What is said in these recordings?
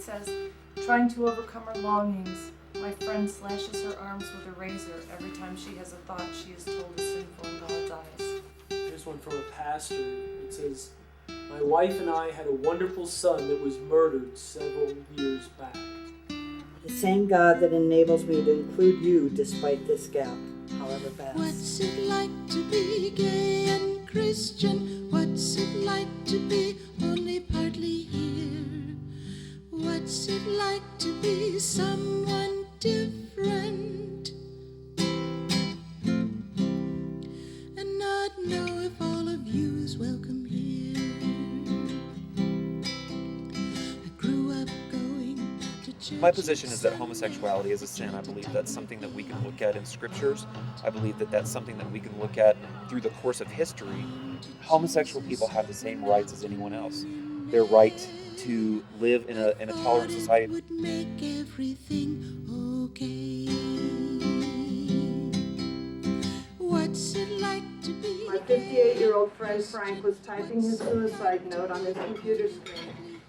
It says, trying to overcome her longings, my friend slashes her arms with a razor every time she has a thought she is told is sinful in God's eyes. Here's one from a pastor. It says, my wife and I had a wonderful son that was murdered several years back. The same God that enables me to include you despite this gap, however vast. What's it like to be gay and Christian? What's it like to be only partly here? What's it like to be someone different? And not know if all of you is welcome here. I grew up going to church. My position is that homosexuality is a sin. I believe that's something that we can look at in scriptures. I believe that that's something that we can look at through the course of history. Homosexual people have the same rights as anyone else. Their right to live in a tolerant society. Would make everything okay. What's it like to be? My 58-year-old friend Frank was typing his suicide note on his computer screen.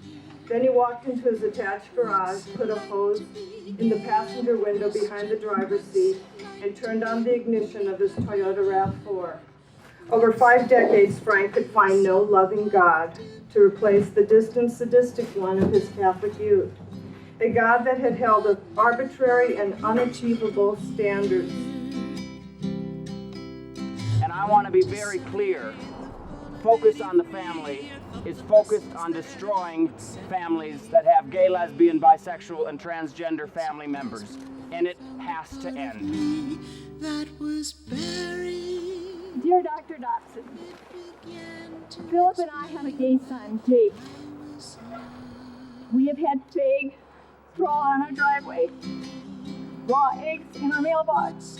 Then he walked into his attached garage, put a hose in the passenger window behind the driver's seat, and turned on the ignition of his Toyota RAV4. Over 5 decades, Frank could find no loving God to replace the distant, sadistic one of his Catholic youth. A God that had held arbitrary and unachievable standards. And I want to be very clear. Focus on the family is focused on destroying families that have gay, lesbian, bisexual, and transgender family members. And it has to end. That was buried. Dear Dr. Dobson, Philip and I have a gay son, Jake. We have had fig straw on our driveway, raw eggs in our mailbox,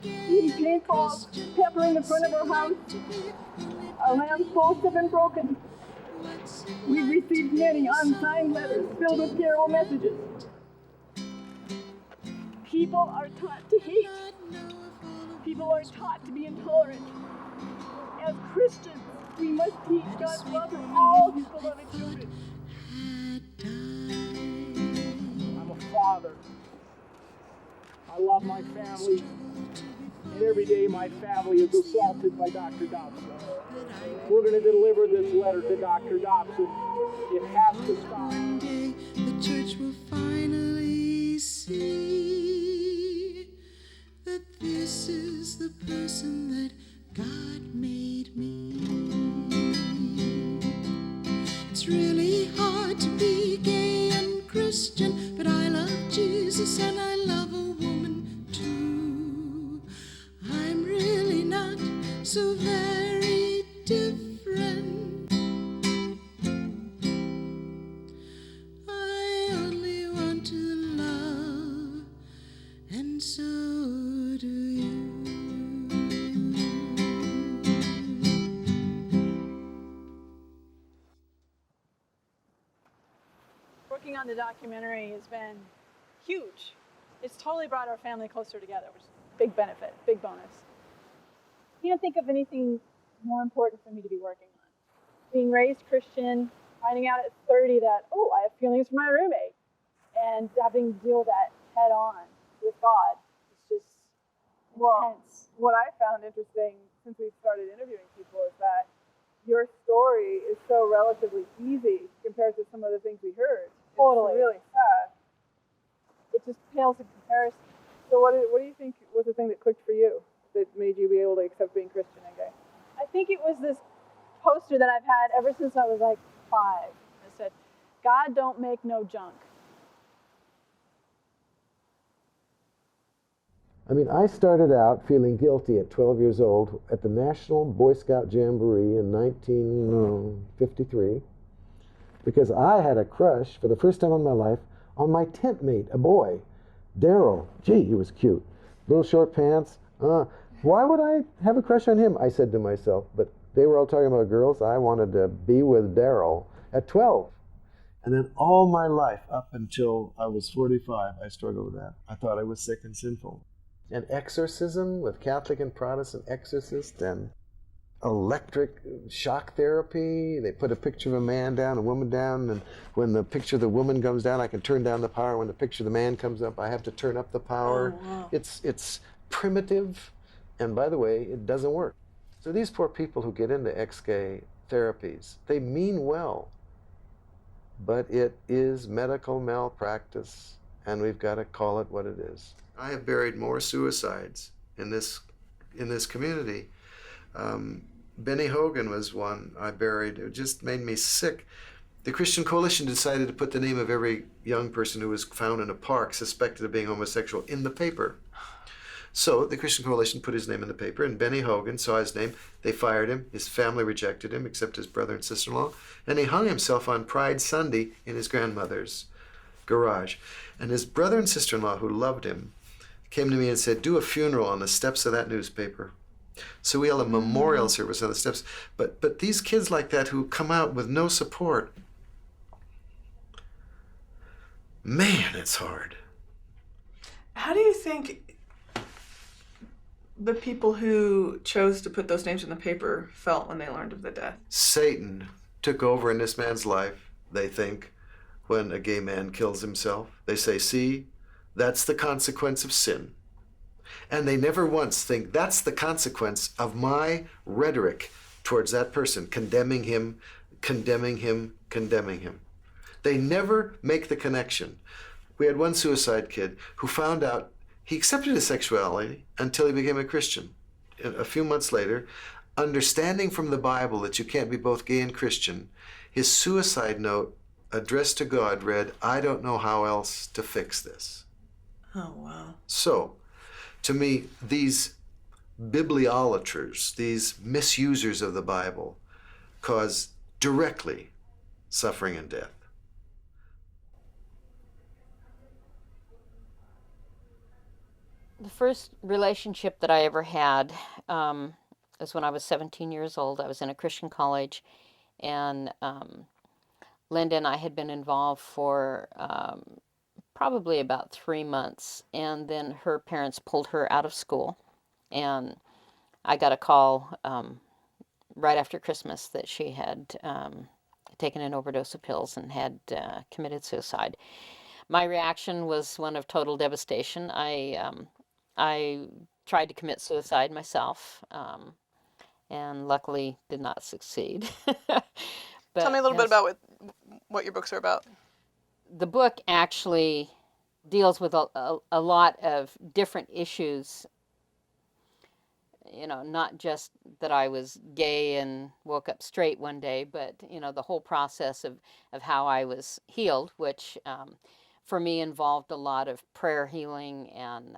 eating paintballs, pepper in the front of our house. Our lamp posts have been broken. We've received many unsigned letters filled with terrible messages. People are taught to hate. People are taught to be intolerant. As Christians, we must teach God's love for all His beloved children. I'm a father. I love my family. And every day my family is assaulted by Dr. Dobson. We're going to deliver this letter to Dr. Dobson. It has to stop. One day the church will finally see that this is the person that God made me. It's really hard to be gay and Christian, but I love Jesus and I love a woman too. I'm really not so very different. I only want to love, and so do you. Working on the documentary has been huge. It's totally brought our family closer together, which is a big benefit, big bonus. Can't think of anything more important for me to be working on. Being raised Christian, finding out at 30 that, oh, I have feelings for my roommate, and having to deal with that head on with God. It's just intense. What I found interesting since we started interviewing people is that your story is so relatively easy compared to some of the things we heard. Totally. It's really sad. It just pales in comparison. So what do you think was the thing that clicked for you that made you be able to accept being Christian and gay? I think it was this poster that I've had ever since I was like 5. It said, God don't make no junk. I mean, I started out feeling guilty at 12 years old at the National Boy Scout Jamboree in 1953 because I had a crush for the first time in my life on my tent mate, a boy, Daryl. Gee, he was cute. Little short pants. Why would I have a crush on him? I said to myself, but they were all talking about girls. I wanted to be with Daryl at 12. And then all my life, up until I was 45, I struggled with that. I thought I was sick and sinful. And exorcism with Catholic and Protestant exorcists and electric shock therapy. They put a picture of a man down, a woman down, and when the picture of the woman comes down, I can turn down the power. When the picture of the man comes up, I have to turn up the power. Oh, wow. It's primitive, and by the way, it doesn't work. So these poor people who get into ex-gay therapies, they mean well, but it is medical malpractice, and we've got to call it what it is. I have buried more suicides in this community. Benny Hogan was one I buried. It just made me sick. The Christian Coalition decided to put the name of every young person who was found in a park suspected of being homosexual in the paper. So the Christian Coalition put his name in the paper, and Benny Hogan saw his name. They fired him. His family rejected him, except his brother and sister-in-law. And he hung himself on Pride Sunday in his grandmother's garage. And his brother and sister-in-law, who loved him, came to me and said, do a funeral on the steps of that newspaper. So we held a memorial service on the steps. But these kids like that who come out with no support, man, it's hard. How do you think the people who chose to put those names in the paper felt when they learned of the death? Satan took over in this man's life, they think, when a gay man kills himself. They say, see, that's the consequence of sin. And they never once think that's the consequence of my rhetoric towards that person, condemning him, condemning him, condemning him. They never make the connection. We had one suicide kid who found out he accepted his sexuality until he became a Christian. A few months later, understanding from the Bible that you can't be both gay and Christian, his suicide note addressed to God read, I don't know how else to fix this. Oh, wow. So, to me, these bibliolaters, these misusers of the Bible, cause directly suffering and death. The first relationship that I ever had was when I was 17 years old. I was in a Christian college, and Linda and I had been involved for probably about 3 months, and then her parents pulled her out of school, and I got a call right after Christmas that she had taken an overdose of pills and had committed suicide. My reaction was one of total devastation. I tried to commit suicide myself, and luckily did not succeed. But, tell me a little bit about what your books are about. The book actually deals with a lot of different issues, you know, not just that I was gay and woke up straight one day, but, you know, the whole process of how I was healed, which for me involved a lot of prayer healing and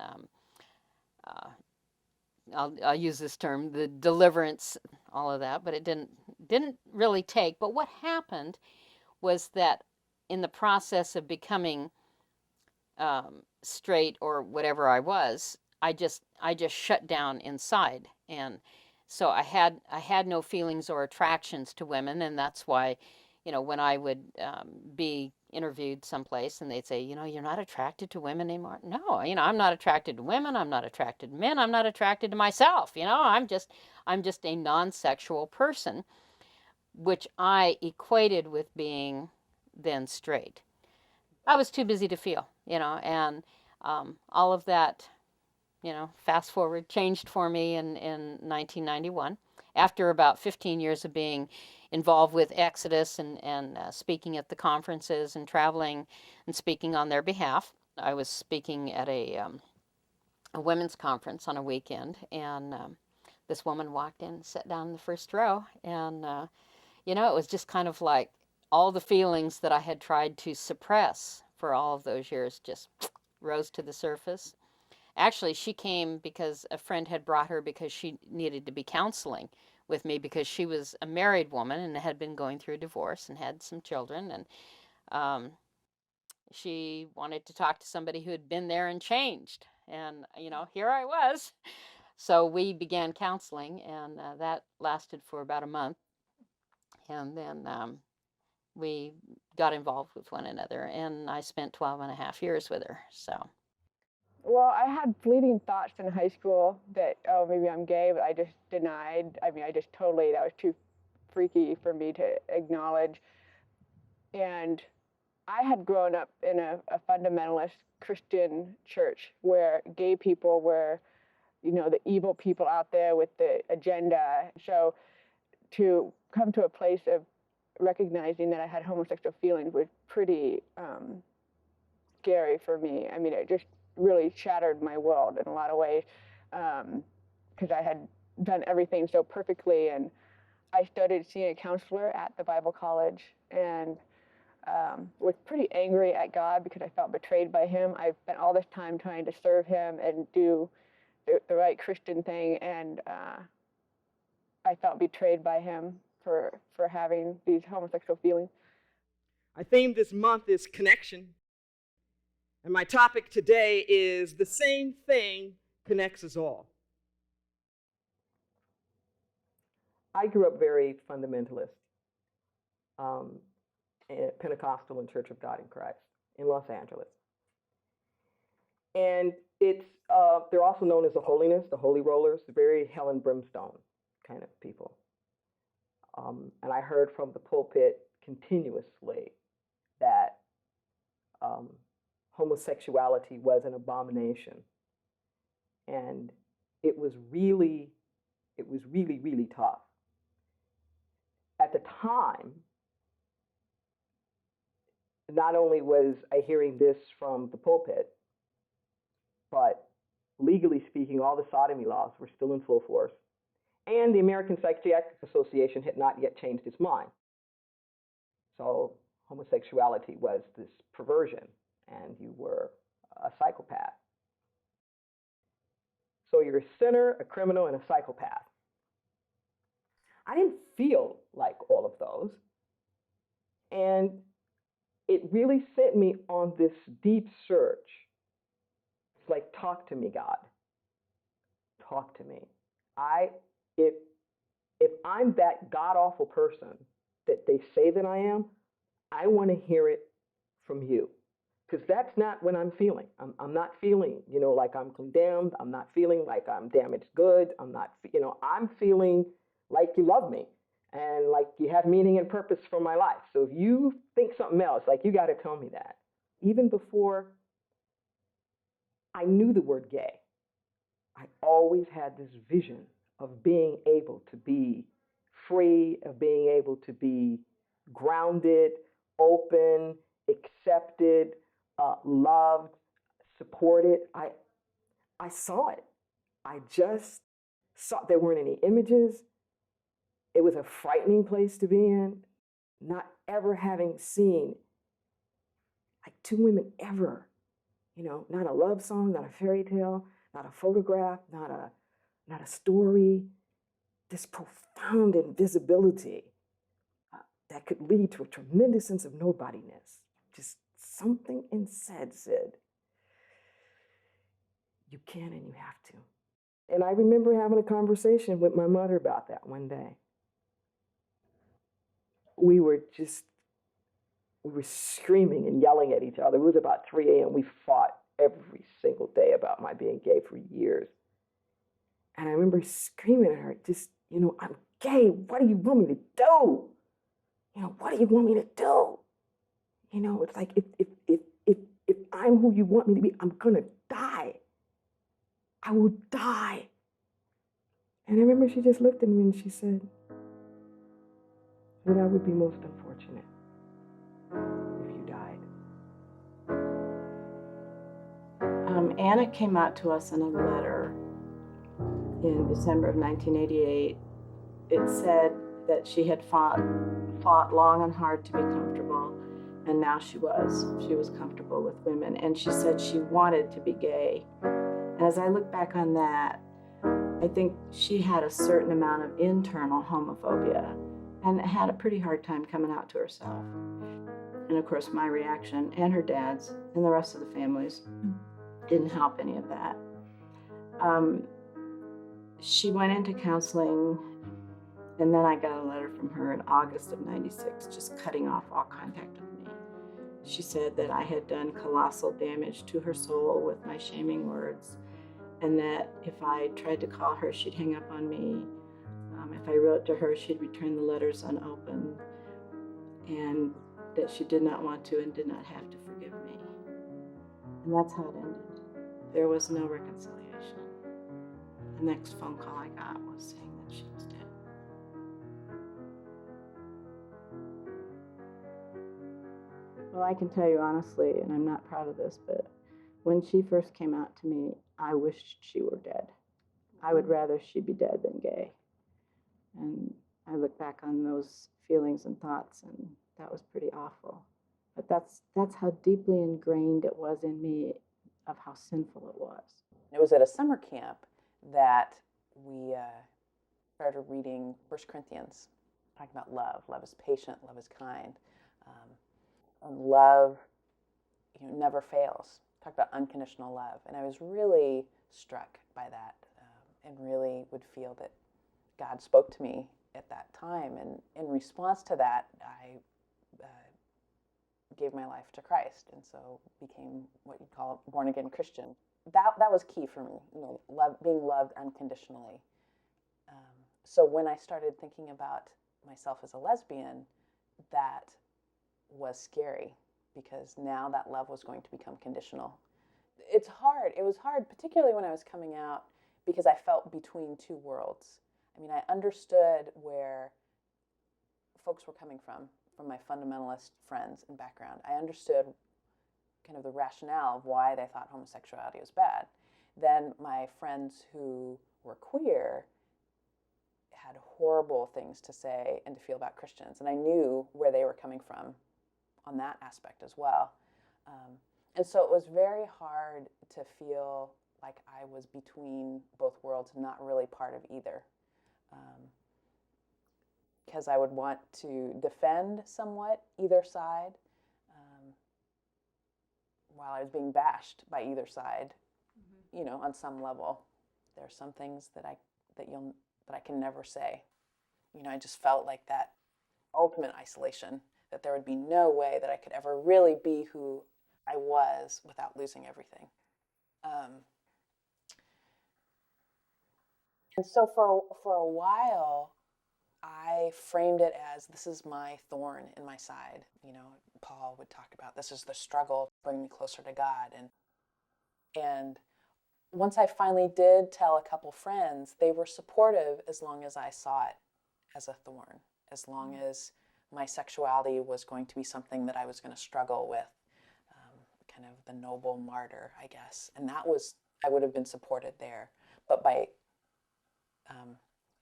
I'll use this term, the deliverance, all of that, but it didn't really take. But what happened was that in the process of becoming straight or whatever I was, I just shut down inside, and so I had no feelings or attractions to women, and that's why, you know, when I would be interviewed someplace and they'd say, you know, you're not attracted to women anymore. No, you know, I'm not attracted to women. I'm not attracted to men. I'm not attracted to myself. You know, I'm just a non-sexual person, which I equated with being then straight. I was too busy to feel, you know, and all of that, you know, fast forward, changed for me in 1991. After about 15 years of being involved with Exodus and speaking at the conferences and traveling and speaking on their behalf, I was speaking at a women's conference on a weekend, and this woman walked in and sat down in the first row, and you know, it was just kind of like all the feelings that I had tried to suppress for all of those years just rose to the surface. Actually, she came because a friend had brought her because she needed to be counseling with me because she was a married woman and had been going through a divorce and had some children, and she wanted to talk to somebody who had been there and changed. And, you know, here I was. So we began counseling, and that lasted for about a month. And then we got involved with one another, and I spent 12 and a half years with her. So Well, I had fleeting thoughts in high school that, oh, maybe I'm gay, but I just denied. I mean, I just totally, that was too freaky for me to acknowledge. And I had grown up in a fundamentalist Christian church where gay people were, the evil people out there with the agenda. So to come to a place of recognizing that I had homosexual feelings was pretty scary for me. I mean, it just really shattered my world in a lot of ways because I had done everything so perfectly. And I started seeing a counselor at the Bible college and was pretty angry at God because I felt betrayed by him. I spent all this time trying to serve him and do the right Christian thing, and I felt betrayed by him for having these homosexual feelings. Our theme this month is connection. And my topic today is the same thing connects us all. I grew up very fundamentalist, Pentecostal and Church of God in Christ in Los Angeles. And it's they're also known as the Holy Rollers, very hell and brimstone kind of people. And I heard from the pulpit continuously that homosexuality was an abomination. And it was really, really tough. At the time, not only was I hearing this from the pulpit, but legally speaking, all the sodomy laws were still in full force. And the American Psychiatric Association had not yet changed its mind. So homosexuality was this perversion, and you were a psychopath. So you're a sinner, a criminal, and a psychopath. I didn't feel like all of those. And it really sent me on this deep search. It's like, talk to me, God. Talk to me. If I'm that god-awful person that they say that I am, I want to hear it from you. Because that's not what I'm feeling. I'm not feeling, like I'm condemned. I'm not feeling like I'm damaged goods. I'm feeling like you love me and like you have meaning and purpose for my life. So if you think something else, like, you got to tell me that. Even before I knew the word gay, I always had this vision of being able to be free, of being able to be grounded, open, accepted, loved, supported. I saw it. I just saw there weren't any images. It was a frightening place to be in, not ever having seen like two women ever, not a love song, not a fairy tale, not a photograph, not a story, this profound invisibility that could lead to a tremendous sense of nobodiness. Just something inside said, you can and you have to. And I remember having a conversation with my mother about that one day. We were screaming and yelling at each other. It was about 3 a.m. We fought every single day about my being gay for years. And I remember screaming at her, I'm gay. What do you want me to do? What do you want me to do? It's like, if I'm who you want me to be, I'm going to die. I will die. And I remember she just looked at me and she said, that would be most unfortunate if you died. Anna came out to us in a letter in December of 1988. It said that she had fought long and hard to be comfortable, and now she was comfortable with women, and she said she wanted to be gay. And as I look back on that, I think she had a certain amount of internal homophobia and had a pretty hard time coming out to herself. And of course, my reaction and her dad's and the rest of the families didn't help any of that. She went into counseling, and then I got a letter from her in August of '96, just cutting off all contact with me. She said that I had done colossal damage to her soul with my shaming words, and that if I tried to call her, she'd hang up on me. If I wrote to her, she'd return the letters unopened, and that she did not want to and did not have to forgive me. And that's how it ended. There was no reconciliation. The next phone call I got was saying that she was dead. Well, I can tell you honestly, and I'm not proud of this, but when she first came out to me, I wished she were dead. I would rather she be dead than gay. And I look back on those feelings and thoughts, and that was pretty awful. But that's how deeply ingrained it was in me of how sinful it was. It was at a summer camp that we started reading 1 Corinthians, talking about love. Love is patient, love is kind. And love never fails. Talk about unconditional love. And I was really struck by that and really would feel that God spoke to me at that time. And in response to that, I gave my life to Christ, and so became what you'd call a born-again Christian. That was key for me, being loved unconditionally. So when I started thinking about myself as a lesbian, that was scary, because now that love was going to become conditional. It's hard. It was hard, particularly when I was coming out, because I felt between two worlds. I mean, I understood where folks were coming from my fundamentalist friends and background. I understood kind of the rationale of why they thought homosexuality was bad. Then my friends who were queer had horrible things to say and to feel about Christians, and I knew where they were coming from on that aspect as well. And so it was very hard to feel like I was between both worlds, not really part of either. Because I would want to defend somewhat either side, while I was being bashed by either side. On some level. There are some things that I can never say. I just felt like that ultimate isolation, that there would be no way that I could ever really be who I was without losing everything. And so for a while, I framed it as, this is my thorn in my side. Paul would talk about, this is the struggle to bring me closer to God. And once I finally did tell a couple friends, they were supportive as long as I saw it as a thorn, as long as my sexuality was going to be something that I was going to struggle with, kind of the noble martyr, I guess. And I would have been supported there. But by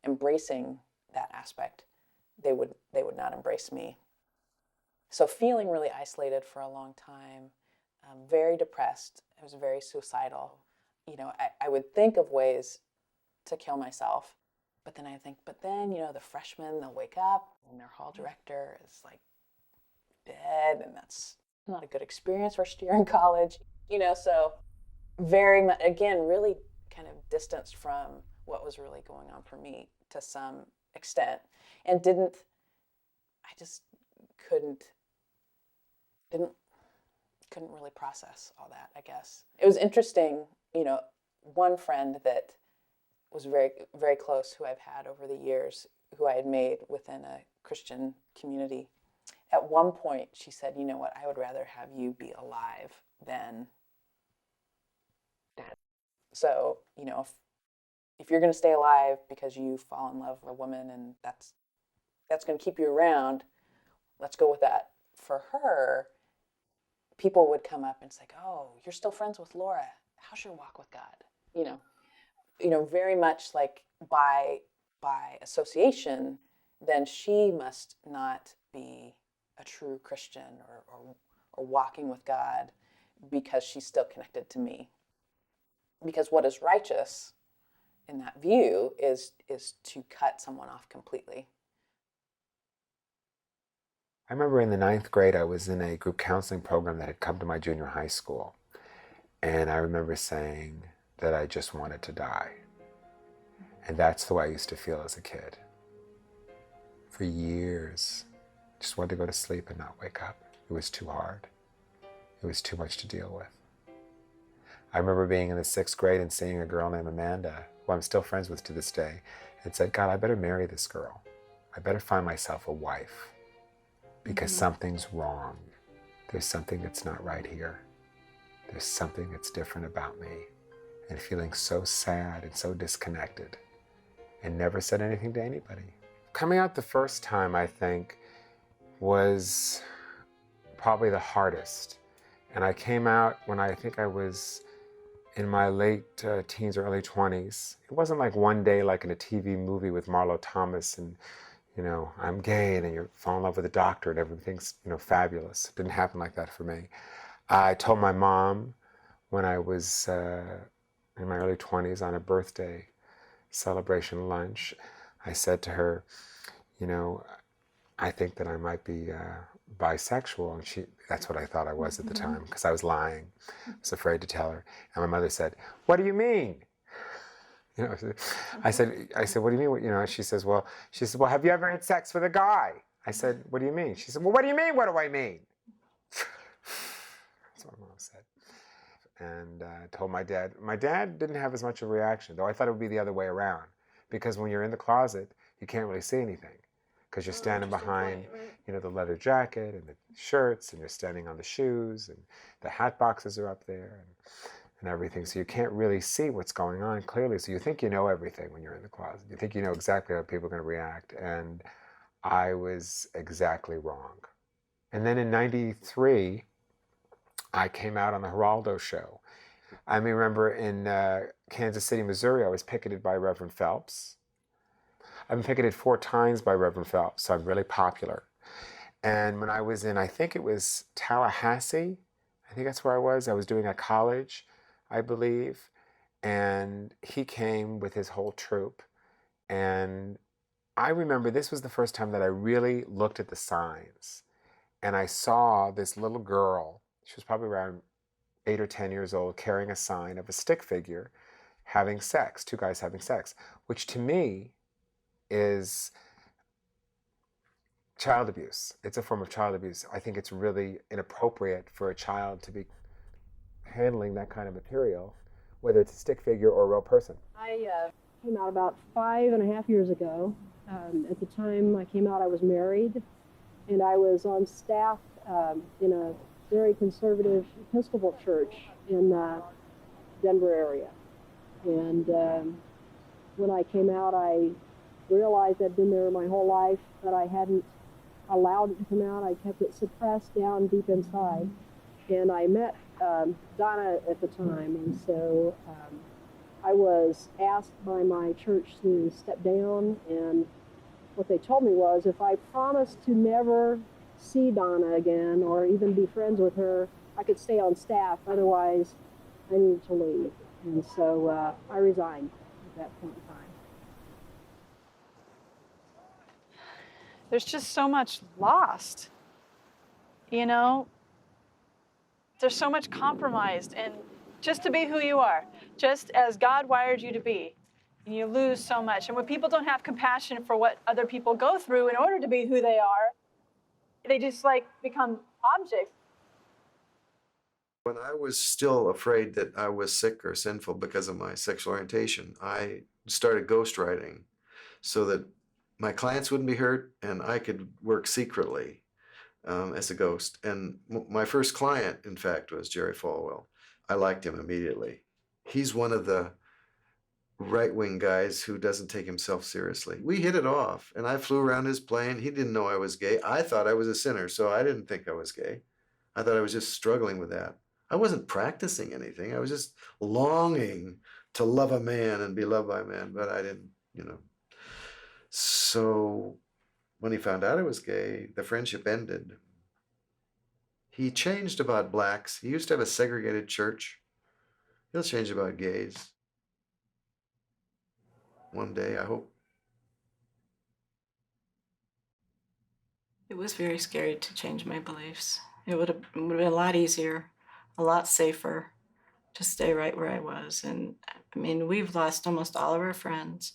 embracing that aspect, they would not embrace me. So feeling really isolated for a long time, very depressed. I was very suicidal. I would think of ways to kill myself, but then I think, the freshmen, they'll wake up and their hall director is like dead, and that's not a good experience first year in college. So very much, again, really kind of distanced from what was really going on for me to some extent, and I just couldn't really process all that, I guess. It was interesting, one friend that was very, very close, who I've had over the years, who I had made within a Christian community. At one point, she said, "You know what, I would rather have you be alive than dead." So, if you're going to stay alive because you fall in love with a woman and that's going to keep you around, let's go with that. For her, people would come up and say, "Oh, you're still friends with Laura. How's your walk with God?" Very much like by association, then she must not be a true Christian or walking with God, because she's still connected to me. Because what is righteous in that view is to cut someone off completely. I remember in the 9th grade, I was in a group counseling program that had come to my junior high school. And I remember saying that I just wanted to die. And that's the way I used to feel as a kid. For years, just wanted to go to sleep and not wake up. It was too hard. It was too much to deal with. I remember being in the 6th grade and seeing a girl named Amanda, who I'm still friends with to this day, and said, God, I better marry this girl. I better find myself a wife because something's wrong. There's something that's not right here. There's something that's different about me. And feeling so sad and so disconnected, and never said anything to anybody. Coming out the first time, I think, was probably the hardest. And I came out when I think I was in my late teens or early 20s. It wasn't like one day like in a TV movie with Marlo Thomas and, you know, I'm gay and then you fall in love with a doctor and everything's, you know, fabulous. It didn't happen like that for me. I told my mom when I was in my early 20s on a birthday celebration lunch, I said to her, you know, I think that I might be bisexual. And that's what I thought I was at the time, because I was lying. I was afraid to tell her. And my mother said, what do you mean? You know, I said, what do you mean? You know, she says, well, have you ever had sex with a guy? I said, what do you mean? She said, well, what do you mean? What do I mean? That's what my mom said. And told my dad. My dad didn't have as much of a reaction, though I thought it would be the other way around. Because when you're in the closet, you can't really see anything. Because you're standing behind, you know, the leather jacket and the shirts, and you're standing on the shoes, and the hat boxes are up there, and everything. So you can't really see what's going on clearly. So you think you know everything when you're in the closet. You think you know exactly how people are going to react. And I was exactly wrong. And then in '93, I came out on the Geraldo show. I remember in Kansas City, Missouri, I was picketed by Reverend Phelps. I've been picketed 4 times by Reverend Phelps, so I'm really popular. And when I was in, I think it was Tallahassee, I think that's where I was doing a college, I believe, and he came with his whole troupe. And I remember this was the first time that I really looked at the signs, and I saw this little girl, she was probably around 8 or 10 years old, carrying a sign of a stick figure having sex, 2 guys having sex, which to me is child abuse. It's a form of child abuse. I think it's really inappropriate for a child to be handling that kind of material, whether it's a stick figure or a real person. I came out about 5.5 years ago. At the time I came out, I was married, and I was on staff in a very conservative Episcopal church in the Denver area. And when I came out, I realized I'd been there my whole life, but I hadn't allowed it to come out. I kept it suppressed down deep inside. And I met Donna at the time, and so I was asked by my church to step down, and what they told me was if I promised to never see Donna again or even be friends with her, I could stay on staff. Otherwise, I needed to leave. And so I resigned at that point in time. There's just so much lost, you know? There's so much compromised, and just to be who you are, just as God wired you to be, and you lose so much. And when people don't have compassion for what other people go through in order to be who they are, they just like become objects. When I was still afraid that I was sick or sinful because of my sexual orientation, I started ghostwriting so that my clients wouldn't be hurt and I could work secretly as a ghost. And my first client, in fact, was Jerry Falwell. I liked him immediately. He's one of the right-wing guys who doesn't take himself seriously. We hit it off, and I flew around his plane. He didn't know I was gay. I thought I was a sinner, so I didn't think I was gay. I thought I was just struggling with that. I wasn't practicing anything. I was just longing to love a man and be loved by a man, but I didn't, you know. So when he found out I was gay, the friendship ended. He changed about blacks. He used to have a segregated church. He'll change about gays. One day, I hope. It was very scary to change my beliefs. It would have been a lot easier, a lot safer to stay right where I was. And I mean, we've lost almost all of our friends.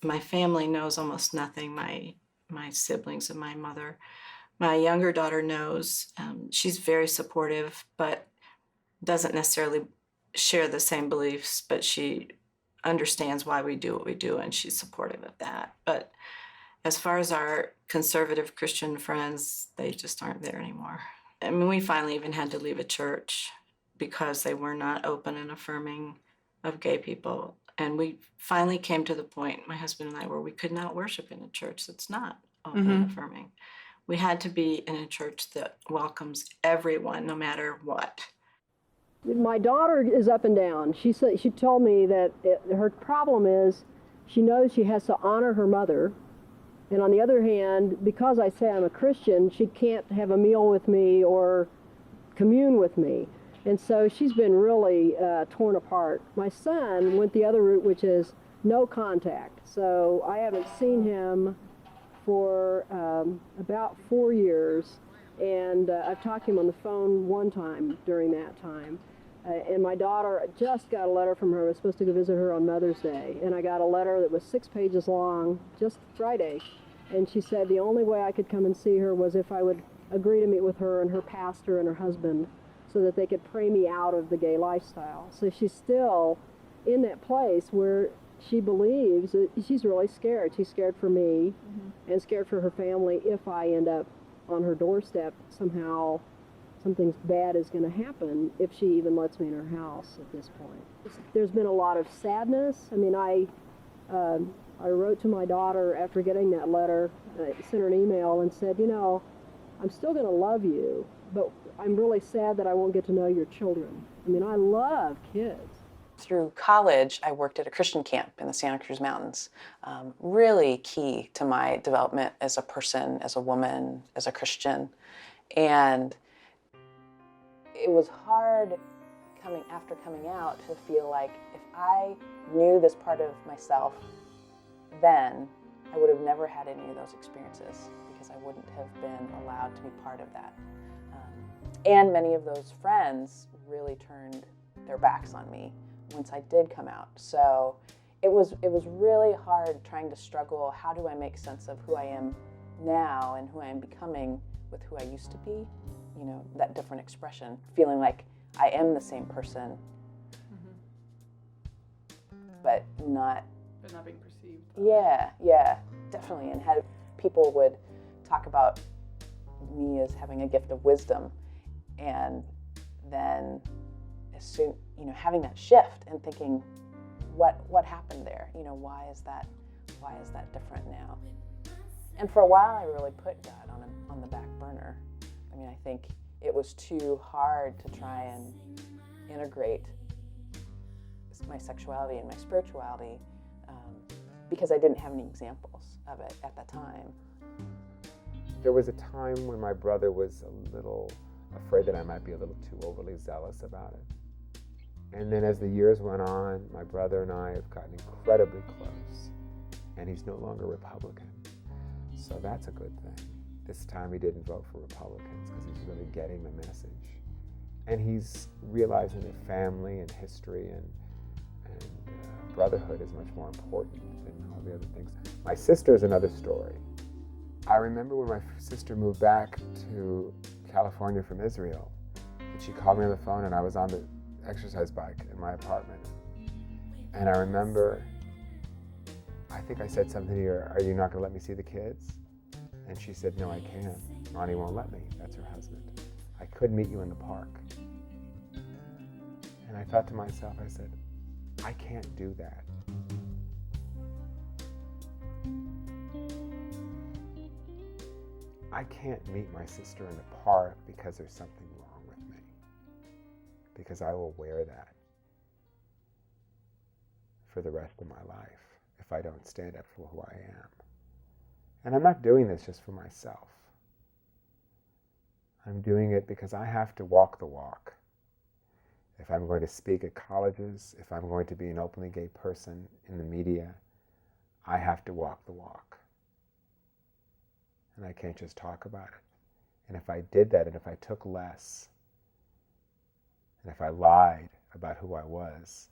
My family knows almost nothing, my siblings and my mother. My younger daughter knows. She's very supportive, but doesn't necessarily share the same beliefs, but she understands why we do what we do, and she's supportive of that. But as far as our conservative Christian friends, they just aren't there anymore. I mean, we finally even had to leave a church because they were not open and affirming of gay people. And we finally came to the point, my husband and I, where we could not worship in a church that's not open and affirming. We had to be in a church that welcomes everyone, no matter what. My daughter is up and down. She told me that her problem is she knows she has to honor her mother, and on the other hand, because I say I'm a Christian, she can't have a meal with me or commune with me. And so she's been really torn apart. My son went the other route, which is no contact. So I haven't seen him for about 4 years, and I've talked to him on the phone one time during that time. And my daughter just got a letter from her. I was supposed to go visit her on Mother's Day, and I got a letter that was 6 pages long just Friday. And she said the only way I could come and see her was if I would agree to meet with her and her pastor and her husband so that they could pray me out of the gay lifestyle. So she's still in that place where she believes that she's really scared. She's scared for me and scared for her family if I end up on her doorstep somehow. Something bad is going to happen if she even lets me in her house at this point. There's been a lot of sadness. I mean, I wrote to my daughter after getting that letter, sent her an email and said, you know, I'm still going to love you, but I'm really sad that I won't get to know your children. I mean, I love kids. Through college, I worked at a Christian camp in the Santa Cruz Mountains. Really key to my development as a person, as a woman, as a Christian. And it was hard after coming out to feel like if I knew this part of myself then, I would have never had any of those experiences because I wouldn't have been allowed to be part of that. And many of those friends really turned their backs on me once I did come out. So it was really hard trying to struggle, how do I make sense of who I am now and who I am becoming with who I used to be? You know, that different expression, feeling like I am the same person, but not being perceived. Yeah, definitely. And had people would talk about me as having a gift of wisdom, and then as soon, you know, having that shift and thinking, what happened there? You know, why is that different now? And for a while, I really put God on the back burner. I mean, I think it was too hard to try and integrate my sexuality and my spirituality because I didn't have any examples of it at the time. There was a time when my brother was a little afraid that I might be a little too overly zealous about it. And then as the years went on, my brother and I have gotten incredibly close, and he's no longer Republican. So that's a good thing. This time he didn't vote for Republicans because he's really getting the message. And he's realizing that family and history and brotherhood is much more important than all the other things. My sister is another story. I remember when my sister moved back to California from Israel, and she called me on the phone, and I was on the exercise bike in my apartment. And I remember, I think I said something to her, "Are you not going to let me see the kids?" And she said, "No, I can't. Ronnie won't let me." That's her husband. "I could meet you in the park." And I thought to myself, I said, I can't do that. I can't meet my sister in the park because there's something wrong with me. Because I will wear that for the rest of my life if I don't stand up for who I am. And I'm not doing this just for myself. I'm doing it because I have to walk the walk. If I'm going to speak at colleges, if I'm going to be an openly gay person in the media, I have to walk the walk. And I can't just talk about it. And if I did that, and if I took less, and if I lied about who I was,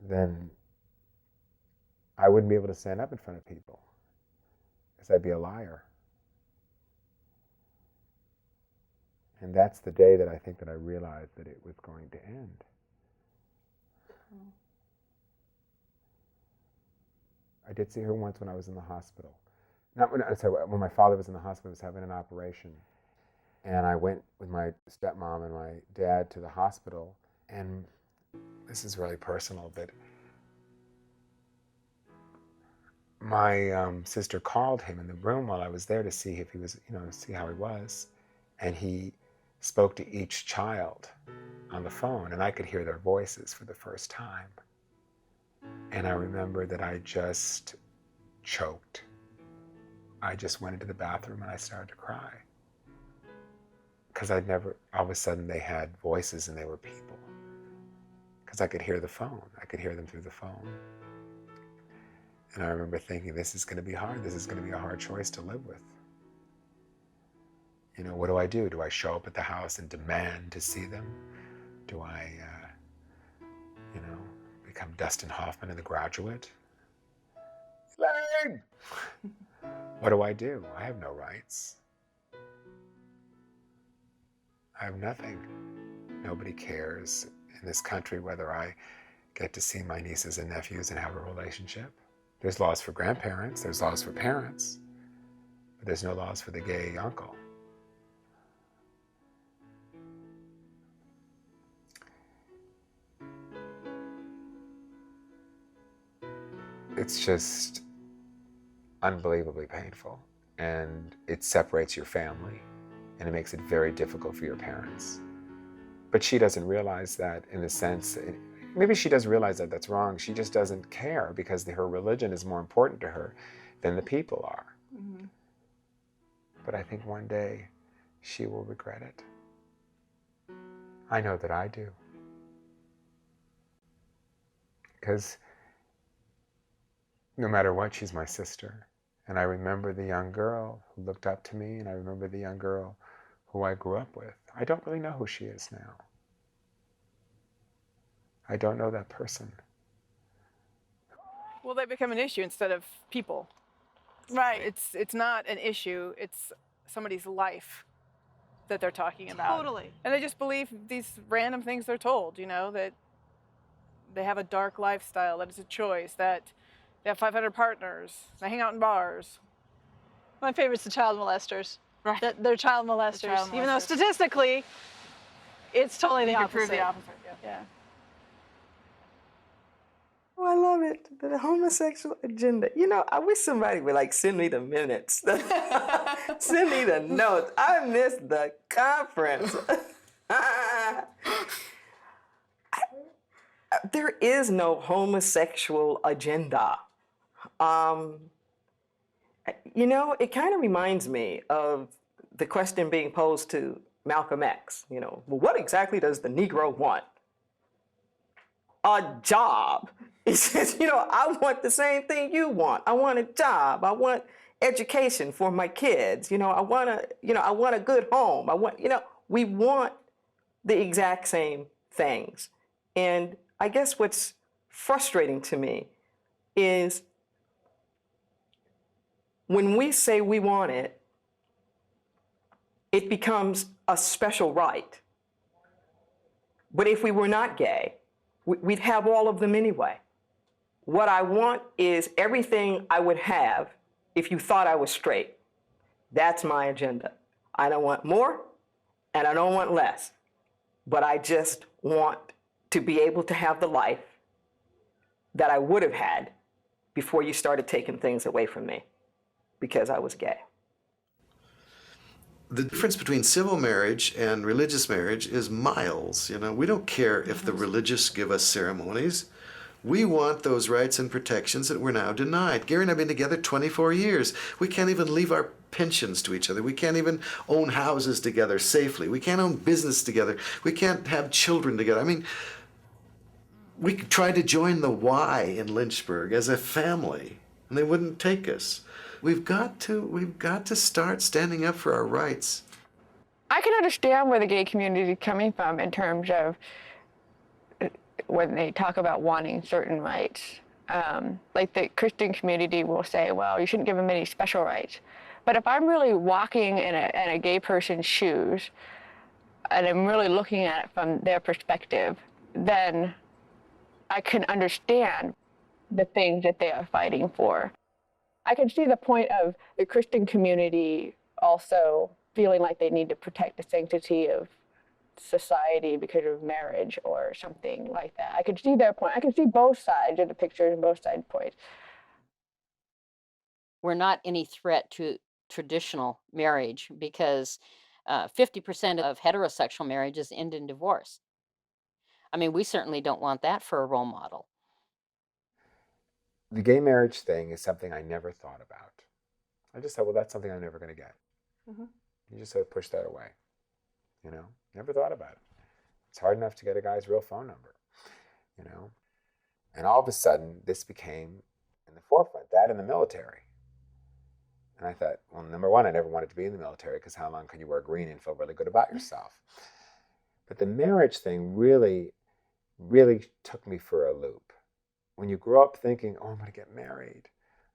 then I wouldn't be able to stand up in front of people, because I'd be a liar. And that's the day that I think that I realized that it was going to end. I did see her once when I was in the hospital. When my father was in the hospital, he was having an operation. And I went with my stepmom and my dad to the hospital. And this is really personal, but my sister called him in the room while I was there to see if he was, see how he was. And he spoke to each child on the phone, and I could hear their voices for the first time. And I remember that I just choked. I just went into the bathroom and I started to cry. Because all of a sudden they had voices and they were people. Because I could hear the phone. I could hear them through the phone. And I remember thinking, this is going to be hard. This is going to be a hard choice to live with. What do I do? Do I show up at the house and demand to see them? Do I, become Dustin Hoffman in The Graduate? Elaine! What do? I have no rights. I have nothing. Nobody cares in this country whether I get to see my nieces and nephews and have a relationship. There's laws for grandparents, there's laws for parents, but there's no laws for the gay uncle. It's just unbelievably painful, and it separates your family, and it makes it very difficult for your parents. But she doesn't realize that, in a sense. Maybe she does realize that that's wrong. She just doesn't care because her religion is more important to her than the people are. Mm-hmm. But I think one day she will regret it. I know that I do. Because no matter what, she's my sister. And I remember the young girl who looked up to me, and I remember the young girl who I grew up with. I don't really know who she is now. I don't know that person. Well, they become an issue instead of people. Right. It's not an issue, it's somebody's life that they're talking about. Totally. And they just believe these random things they're told, that they have a dark lifestyle, that it's a choice, that they have 500 partners, they hang out in bars. My favorite's the child molesters. Right. They're child molesters. Even though statistically, it's totally the opposite. You can prove the opposite, yeah. Oh, I love it. The homosexual agenda. I wish somebody would send me the minutes. Send me the notes. I missed the conference. There is no homosexual agenda. It kind of reminds me of the question being posed to Malcolm X. Well, what exactly does the Negro want? A job. He says, I want the same thing you want. I want a job. I want education for my kids. I want a good home. We want the exact same things. And I guess what's frustrating to me is when we say we want it, it becomes a special right. But if we were not gay, we'd have all of them anyway. What I want is everything I would have if you thought I was straight. That's my agenda. I don't want more, and I don't want less. But I just want to be able to have the life that I would have had before you started taking things away from me because I was gay. The difference between civil marriage and religious marriage is miles. We don't care if the religious give us ceremonies. We want those rights and protections that we're now denied. Gary and I have been together 24 years. We can't even leave our pensions to each other. We can't even own houses together safely. We can't own business together. We can't have children together. I mean, we tried to join the Y in Lynchburg as a family, and they wouldn't take us. We've got to start standing up for our rights. I can understand where the gay community is coming from in terms of when they talk about wanting certain rights. Like the Christian community will say, well, you shouldn't give them any special rights. But if I'm really walking in a gay person's shoes, and I'm really looking at it from their perspective, then I can understand the things that they are fighting for. I can see the point of the Christian community also feeling like they need to protect the sanctity of society because of marriage or something like that. I can see their point. I can see both sides of the picture and both sides' points. We're not any threat to traditional marriage because 50% of heterosexual marriages end in divorce. I mean, we certainly don't want that for a role model. The gay marriage thing is something I never thought about. I just thought, well, that's something I'm never going to get. Mm-hmm. You just sort of push that away. You know, never thought about it. It's hard enough to get a guy's real phone number, you know. And all of a sudden, this became in the forefront, that in the military. And I thought, well, number one, I never wanted to be in the military because how long can you wear green and feel really good about yourself? But the marriage thing really, really took me for a loop. When you grow up thinking, oh, I'm going to get married,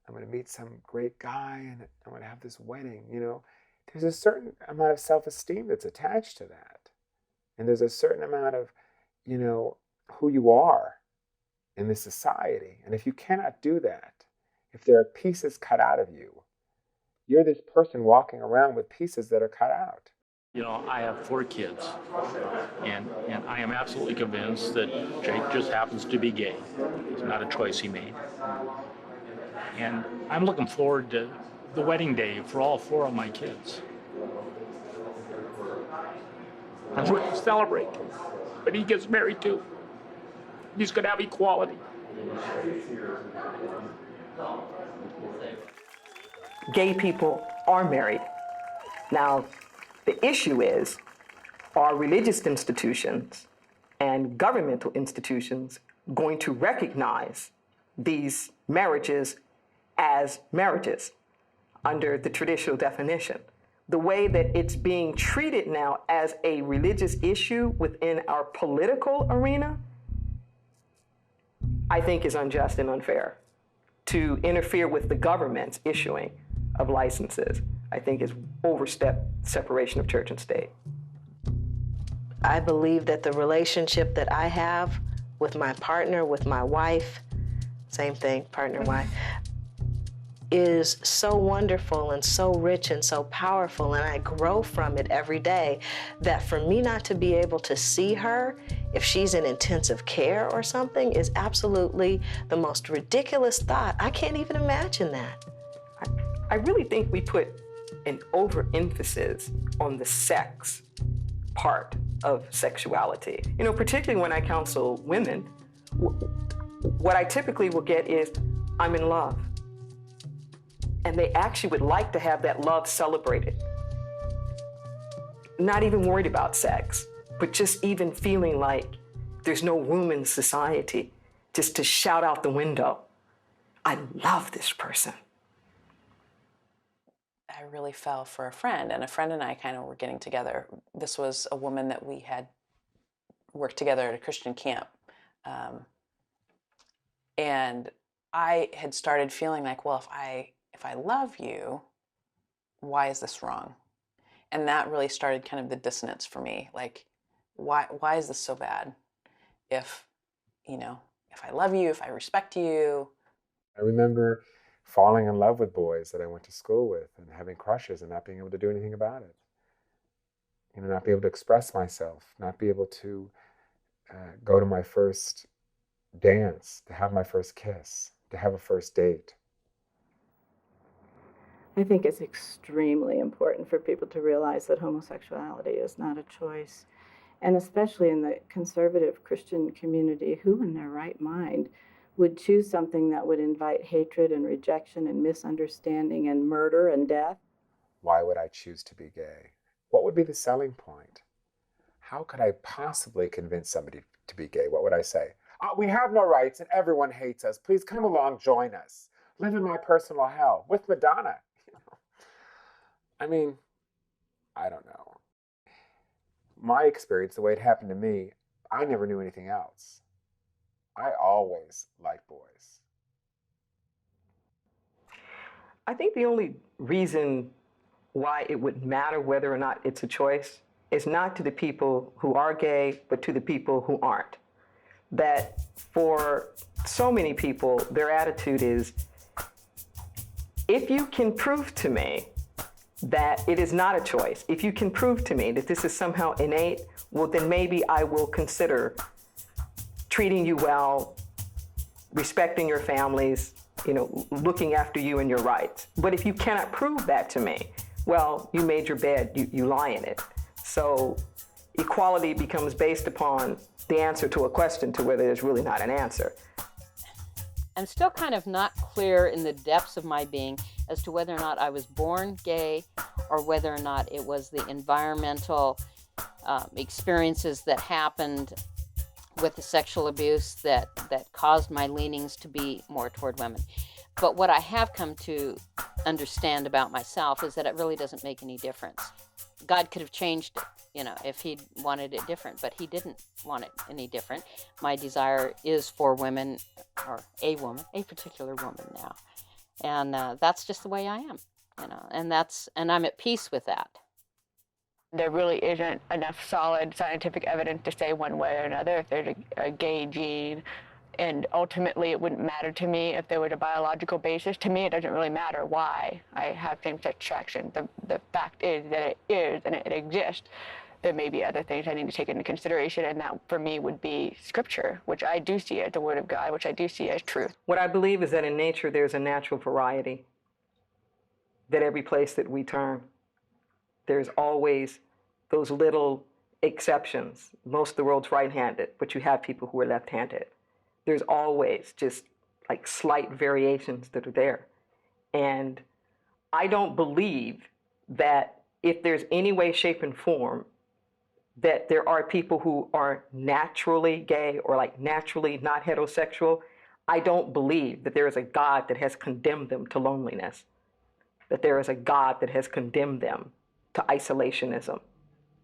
I'm going to meet some great guy, and I'm going to have this wedding, you know, there's a certain amount of self-esteem that's attached to that. And there's a certain amount of, you know, who you are in this society. And if you cannot do that, if there are pieces cut out of you, you're this person walking around with pieces that are cut out. You know, I have 4 kids, and I am absolutely convinced that Jake just happens to be gay. It's not a choice he made. And I'm looking forward to the wedding day for all 4 of my kids. I'm going to celebrate when he gets married too. He's going to have equality. Gay people are married. Now, the issue is, are religious institutions and governmental institutions going to recognize these marriages as marriages under the traditional definition? The way that it's being treated now as a religious issue within our political arena, I think is unjust and unfair. To interfere with the government's issuing of licenses, I think is overstep separation of church and state. I believe that the relationship that I have with my partner, with my wife, same thing, partner, wife, is so wonderful and so rich and so powerful, and I grow from it every day, that for me not to be able to see her if she's in intensive care or something is absolutely the most ridiculous thought. I can't even imagine that. I really think we put an overemphasis on the sex part of sexuality. You know, particularly when I counsel women, what I typically will get is, I'm in love. And they actually would like to have that love celebrated. Not even worried about sex, but just even feeling like there's no room in society just to shout out the window, I love this person. I really fell for a friend, and a friend and I kind of were getting together. This was a woman that we had worked together at a Christian camp. And I had started feeling like, well, if I love you, why is this wrong? And that really started kind of the dissonance for me. Like, why is this so bad? If I love you, if I respect you. I remember falling in love with boys that I went to school with and having crushes and not being able to do anything about it. You know, not be able to express myself, not be able to go to my first dance, to have my first kiss, to have a first date. I think it's extremely important for people to realize that homosexuality is not a choice. And especially in the conservative Christian community, who in their right mind would choose something that would invite hatred and rejection and misunderstanding and murder and death? Why would I choose to be gay? What would be the selling point? How could I possibly convince somebody to be gay? What would I say? We have no rights and everyone hates us. Please come along, join us. Live in my personal hell with Madonna. I mean, I don't know. My experience, the way it happened to me, I never knew anything else. I always liked boys. I think the only reason why it would matter whether or not it's a choice is not to the people who are gay, but to the people who aren't. That for so many people, their attitude is, if you can prove to me that it is not a choice, if you can prove to me that this is somehow innate, well, then maybe I will consider treating you well, respecting your families, looking after you and your rights. But if you cannot prove that to me, well, you made your bed, you lie in it. So equality becomes based upon the answer to a question to whether there's really not an answer. I'm still kind of not clear in the depths of my being as to whether or not I was born gay or whether or not it was the environmental experiences that happened with the sexual abuse that caused my leanings to be more toward women. But what I have come to understand about myself is that it really doesn't make any difference. God could have changed it, if he wanted it different, but he didn't want it any different. My desire is for women, or a particular woman now. And that's just the way I am, and I'm at peace with that. There really isn't enough solid scientific evidence to say one way or another if there's a gay gene. And ultimately, it wouldn't matter to me if there was a biological basis. To me, it doesn't really matter why I have same-sex attraction. The fact is that it is, and it exists. There may be other things I need to take into consideration, and that for me would be scripture, which I do see as the word of God, which I do see as truth. What I believe is that in nature, there's a natural variety. That every place that we turn, there's always those little exceptions. Most of the world's right-handed, but you have people who are left-handed. There's always just like slight variations that are there. And I don't believe that if there's any way, shape, and form that there are people who are naturally gay or like naturally not heterosexual, I don't believe that there is a God that has condemned them to loneliness, that there is a God that has condemned them to isolationism.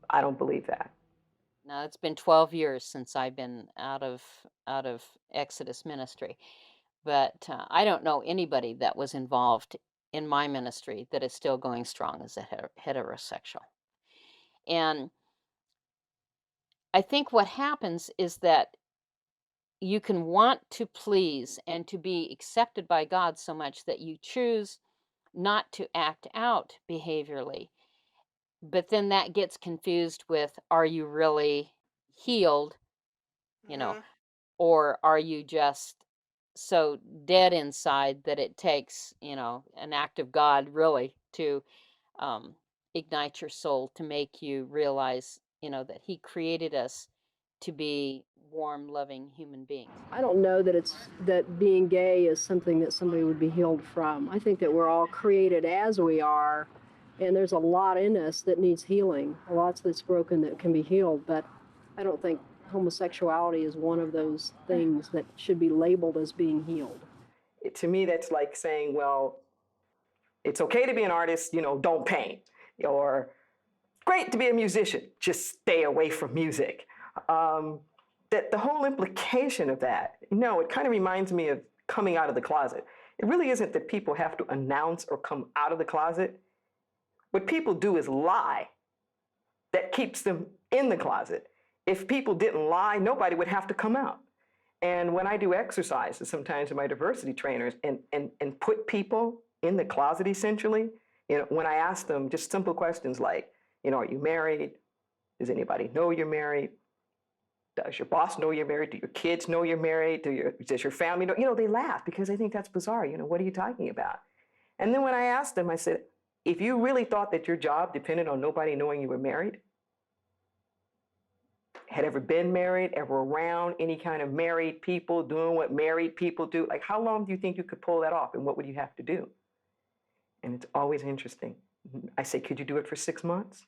I don't believe that. Now, it's been 12 years since I've been out of Exodus ministry, but I don't know anybody that was involved in my ministry that is still going strong as a heterosexual. And I think what happens is that you can want to please and to be accepted by God so much that you choose not to act out behaviorally. But then that gets confused with, are you really healed, or are you just so dead inside that it takes, an act of God really to ignite your soul, to make you realize, that he created us to be warm, loving human beings. I don't know that being gay is something that somebody would be healed from. I think that we're all created as we are, and there's a lot in us that needs healing, a lot that's broken that can be healed, but I don't think homosexuality is one of those things that should be labeled as being healed. To me, that's like saying, well, it's okay to be an artist, don't paint. Or great to be a musician, just stay away from music. That the whole implication of that, it kind of reminds me of coming out of the closet. It really isn't that people have to announce or come out of the closet. What people do is lie. That keeps them in the closet. If people didn't lie, nobody would have to come out. And when I do exercises, sometimes with my diversity trainers, and put people in the closet essentially, when I ask them just simple questions like, are you married? Does anybody know you're married? Does your boss know you're married? Do your kids know you're married? Does your family know? They laugh because they think that's bizarre. What are you talking about? And then when I asked them, I said, if you really thought that your job depended on nobody knowing you were married, had ever been married, ever around any kind of married people, doing what married people do, like how long do you think you could pull that off, and what would you have to do? And it's always interesting. I say, could you do it for 6 months?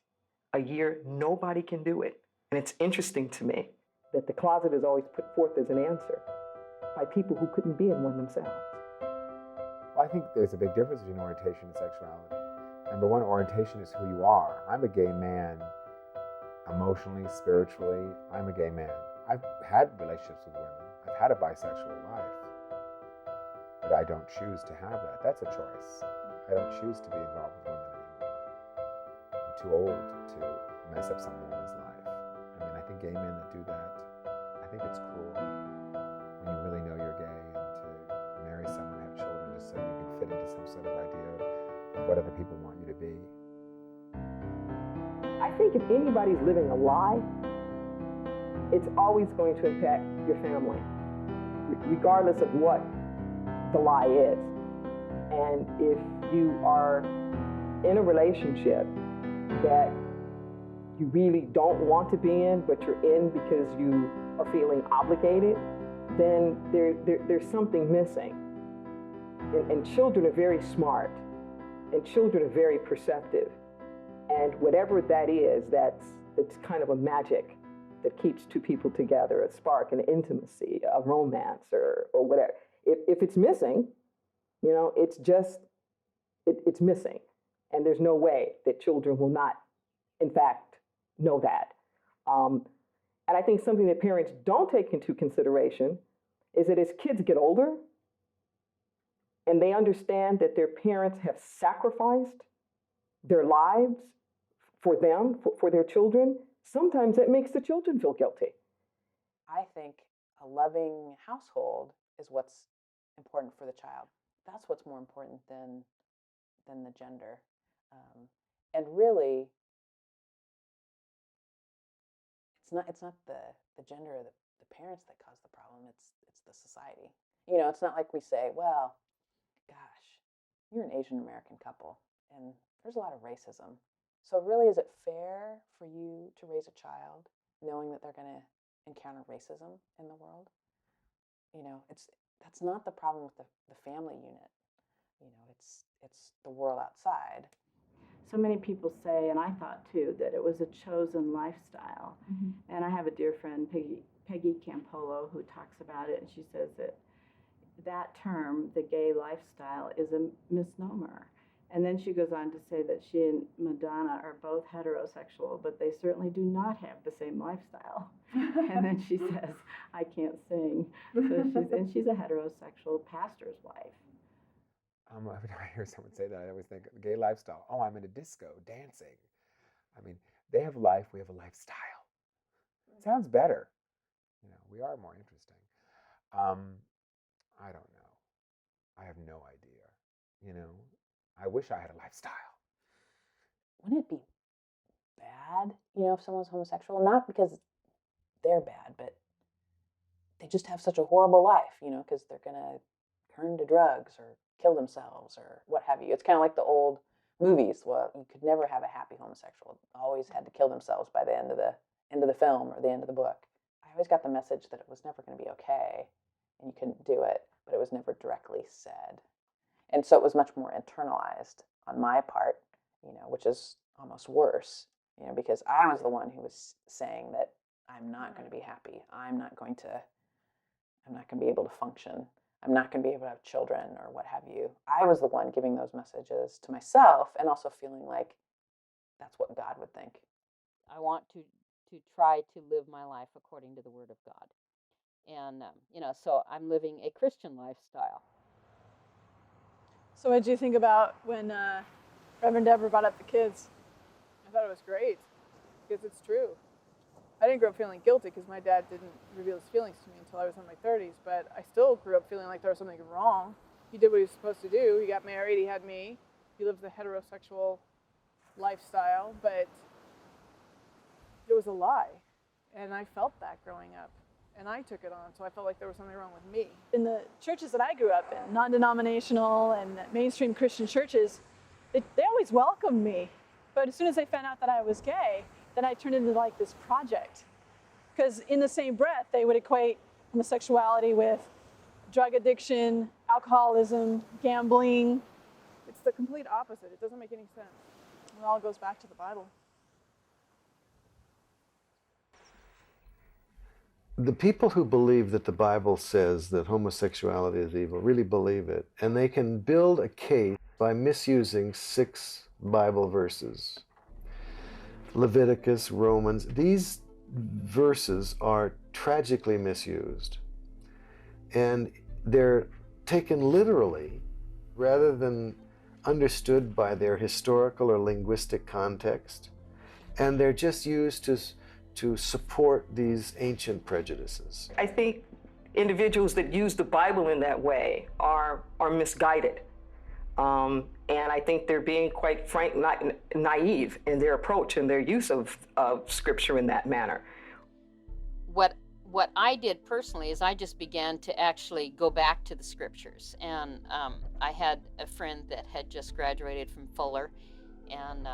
A year? Nobody can do it. And it's interesting to me that the closet is always put forth as an answer by people who couldn't be in one themselves. Well, I think there's a big difference between orientation and sexuality. Number one, orientation is who you are. I'm a gay man. Emotionally, spiritually, I'm a gay man. I've had relationships with women. I've had a bisexual life. But I don't choose to have that. That's a choice. I don't choose to be involved with women anymore. I'm too old to mess up someone's life. I mean, I think gay men that do that, I think it's cruel when you really know you're gay and to marry someone, have children just so you can fit into some sort of idea of what other people want you to be. I think if anybody's living a lie, it's always going to impact your family, regardless of what the lie is. And if you are in a relationship that you really don't want to be in, but you're in because you are feeling obligated, then there's something missing. And children are very smart, and children are very perceptive. And whatever that is, it's kind of a magic that keeps two people together, a spark, an intimacy, a romance, or whatever. If it's missing, you know, it's just, it's missing. And there's no way that children will not, in fact, know that. And I think something that parents don't take into consideration is that as kids get older and they understand that their parents have sacrificed their lives for them, for their children, sometimes it makes the children feel guilty. I think a loving household is what's important for the child. That's what's more important than the gender. And really, it's not the gender or the parents that cause the problem. It's the society. You know, it's not like we say, well, gosh, you're an Asian American couple, and there's a lot of racism. So really, is it fair for you to raise a child knowing that they're going to encounter racism in the world? You know, that's not the problem with the family unit. You know, it's the world outside. So many people say, and I thought too, that it was a chosen lifestyle. Mm-hmm. And I have a dear friend, Peggy Campolo, who talks about it, and she says that term, the gay lifestyle, is a misnomer. And then she goes on to say that she and Madonna are both heterosexual, but they certainly do not have the same lifestyle. And then she says, I can't sing. So she's a heterosexual pastor's wife. Every time I hear someone say that, I always think, gay lifestyle. Oh, I'm in a disco, dancing. I mean, they have life, we have a lifestyle. Sounds better. You know, we are more interesting. I don't know. I have no idea. You know, I wish I had a lifestyle. Wouldn't it be bad, you know, if someone's homosexual? Not because they're bad, but they just have such a horrible life, you know, because they're going to turn to drugs or kill themselves or what have you. It's kind of like the old movies. Well, you could never have a happy homosexual. Always had to kill themselves by the end of the film or the end of the book. I always got the message that it was never going to be okay and you couldn't do it, but it was never directly said. And so it was much more internalized on my part, you know, which is almost worse, you know, because I was the one who was saying that I'm not going to be happy. I'm not going to be able to function. I'm not going to be able to have children or what have you. I was the one giving those messages to myself and also feeling like that's what God would think. I want to try to live my life according to the Word of God. And, you know, so I'm living a Christian lifestyle. So what did you think about when Reverend Deborah brought up the kids? I thought it was great because it's true. I didn't grow up feeling guilty because my dad didn't reveal his feelings to me until I was in my 30s, but I still grew up feeling like there was something wrong. He did what he was supposed to do. He got married, he had me. He lived the heterosexual lifestyle, but it was a lie. And I felt that growing up. And I took it on, so I felt like there was something wrong with me. In the churches that I grew up in, non-denominational and mainstream Christian churches, they always welcomed me. But as soon as they found out that I was gay, then I turned into like this project. Because in the same breath, they would equate homosexuality with drug addiction, alcoholism, gambling. It's the complete opposite. It doesn't make any sense. It all goes back to the Bible. The people who believe that the Bible says that homosexuality is evil really believe it, and they can build a case by misusing 6 Bible verses. Leviticus, Romans, these verses are tragically misused, and they're taken literally rather than understood by their historical or linguistic context. and they're just used to support these ancient prejudices. I think individuals that use the Bible in that way are misguided. And I think they're being, quite frank, naive in their approach and their use of Scripture in that manner. What I did personally is I just began to actually go back to the Scriptures. And I had a friend that had just graduated from Fuller and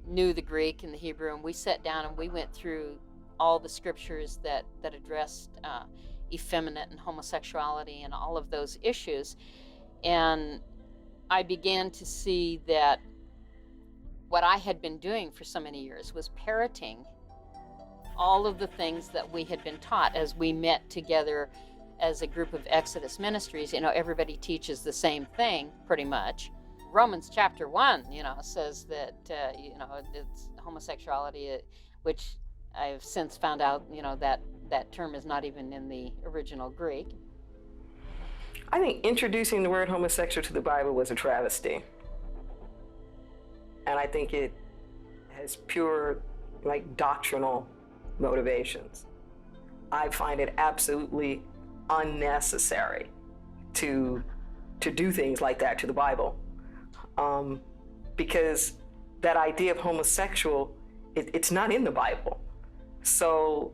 knew the Greek and the Hebrew, and we sat down and we went through all the Scriptures that addressed effeminate and homosexuality and all of those issues. And I began to see that what I had been doing for so many years was parroting all of the things that we had been taught as we met together as a group of Exodus ministries. Everybody teaches the same thing pretty much. Romans chapter 1, says that, it's homosexuality, which I've since found out, that term is not even in the original Greek. I think introducing the word homosexual to the Bible was a travesty. And I think it has pure, doctrinal motivations. I find it absolutely unnecessary to do things like that to the Bible. Because that idea of homosexual, it's not in the Bible. So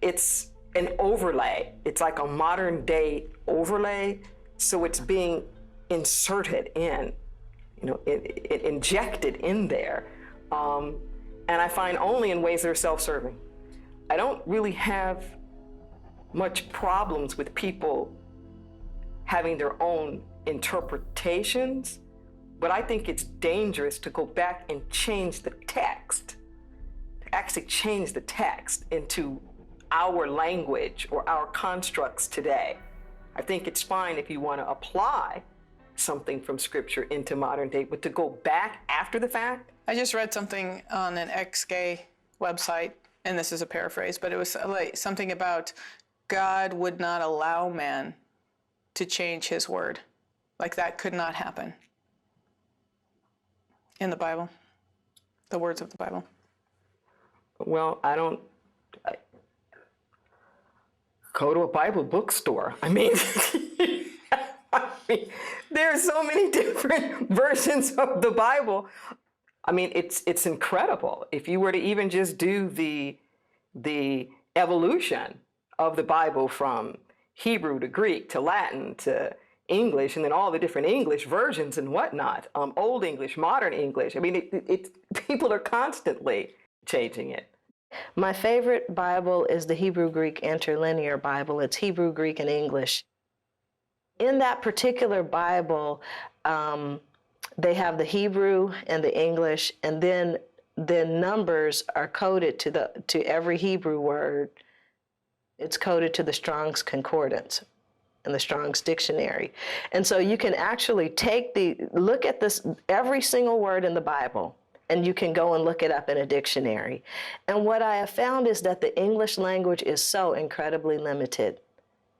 it's an overlay. It's like a modern day overlay. So it's being inserted in, injected in there. And I find only in ways that are self-serving. I don't really have much problems with people having their own interpretations, but I think it's dangerous to go back and change the text, to actually change the text into our language or our constructs today. I think it's fine if you want to apply something from Scripture into modern day, but to go back after the fact? I just read something on an ex-gay website, and this is a paraphrase, but it was like something about God would not allow man to change his word. Like that could not happen in the Bible, the words of the Bible. Well, go to a Bible bookstore. I mean, there are so many different versions of the Bible. I mean, it's incredible. If you were to even just do the evolution of the Bible from Hebrew to Greek to Latin to English, and then all the different English versions and whatnot, Old English, Modern English. I mean, people are constantly changing it. My favorite Bible is the Hebrew Greek Interlinear Bible. It's Hebrew, Greek, and English. In that particular Bible, they have the Hebrew and the English, and then the numbers are coded to every Hebrew word. It's coded to the Strong's Concordance and the Strong's Dictionary. And so you can actually look at this, every single word in the Bible, and you can go and look it up in a dictionary. And what I have found is that the English language is so incredibly limited.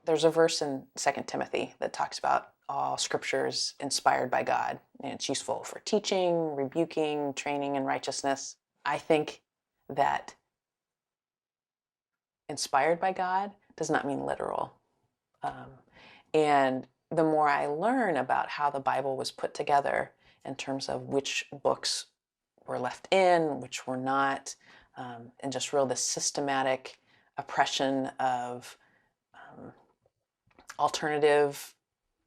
There's a verse in 2 Timothy that talks about all scriptures inspired by God, and it's useful for teaching, rebuking, training in righteousness. I think that inspired by God does not mean literal. And the more I learn about how the Bible was put together in terms of which books were left in, which were not, and just the systematic oppression of alternative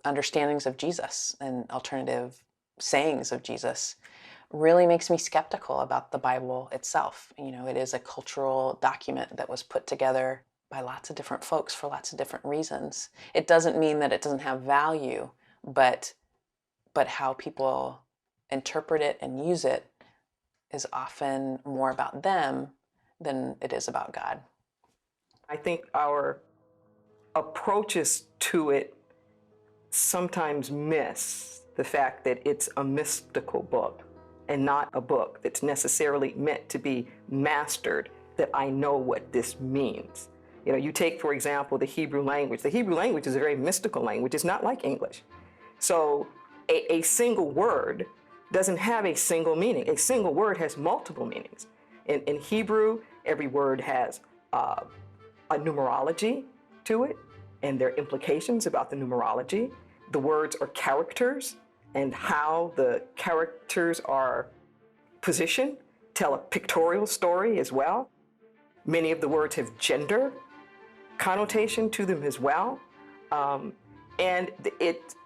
understandings of Jesus and alternative sayings of Jesus, really makes me skeptical about the Bible itself. It is a cultural document that was put together by lots of different folks for lots of different reasons. It doesn't mean that it doesn't have value, but how people interpret it and use it is often more about them than it is about God. I think our approaches to it sometimes miss the fact that it's a mystical book and not a book that's necessarily meant to be mastered, that I know what this means. You take, for example, the Hebrew language. The Hebrew language is a very mystical language. It's not like English. So a single word doesn't have a single meaning. A single word has multiple meanings. In Hebrew, every word has a numerology to it, and there are implications about the numerology. The words are characters, and how the characters are positioned tell a pictorial story as well. Many of the words have gender connotation to them as well. And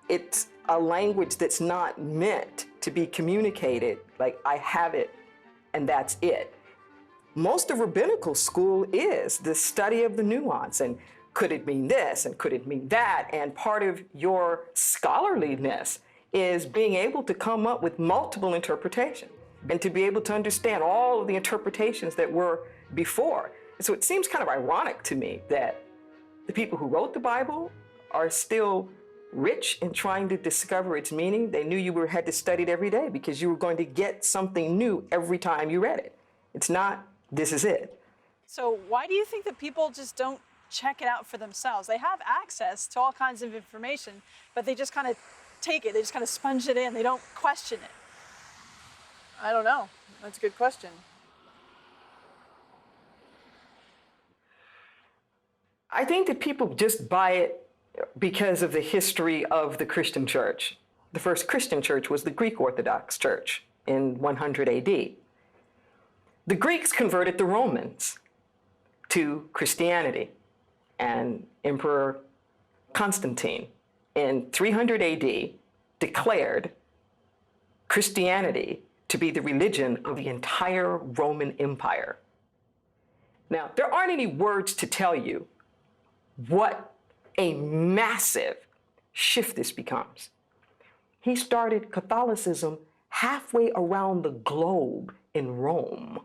it's a language that's not meant to be communicated like I have it and that's it. Most of rabbinical school is the study of the nuance, and could it mean this and could it mean that? And part of your scholarliness is being able to come up with multiple interpretations and to be able to understand all of the interpretations that were before. And so it seems kind of ironic to me that the people who wrote the Bible are still rich in trying to discover its meaning. They knew you had to study it every day because you were going to get something new every time you read it. It's not, this is it. So why do you think that people just don't check it out for themselves? They have access to all kinds of information, but they just kind of take it, they just kind of sponge it in, they don't question it. I don't know. That's a good question. I think that people just buy it because of the history of the Christian church. The first Christian church was the Greek Orthodox Church in 100 AD. The Greeks converted the Romans to Christianity, and Emperor Constantine in 300 AD declared Christianity to be the religion of the entire Roman Empire. Now, there aren't any words to tell you what a massive shift this becomes. He started Catholicism halfway around the globe in Rome.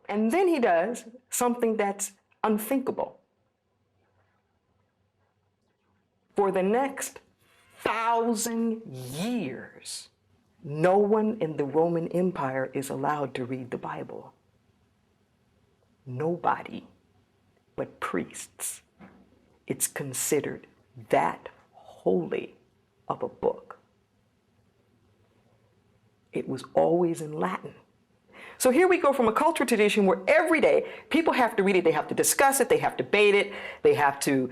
And then he does something that's unthinkable. For the next 1,000 years, no one in the Roman Empire is allowed to read the Bible. Nobody but priests. It's considered that holy of a book. It was always in Latin. So here we go from a cultural tradition where every day people have to read it, they have to discuss it, they have to debate it, they have to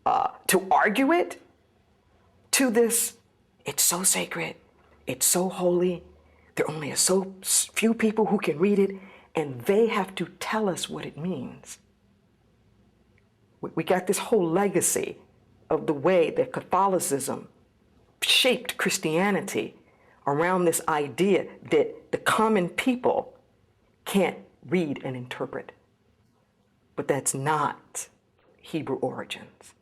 argue it, to this, it's so sacred, it's so holy, there are only so few people who can read it, and they have to tell us what it means. We got this whole legacy of the way that Catholicism shaped Christianity around this idea that the common people can't read and interpret. But that's not Hebrew origins.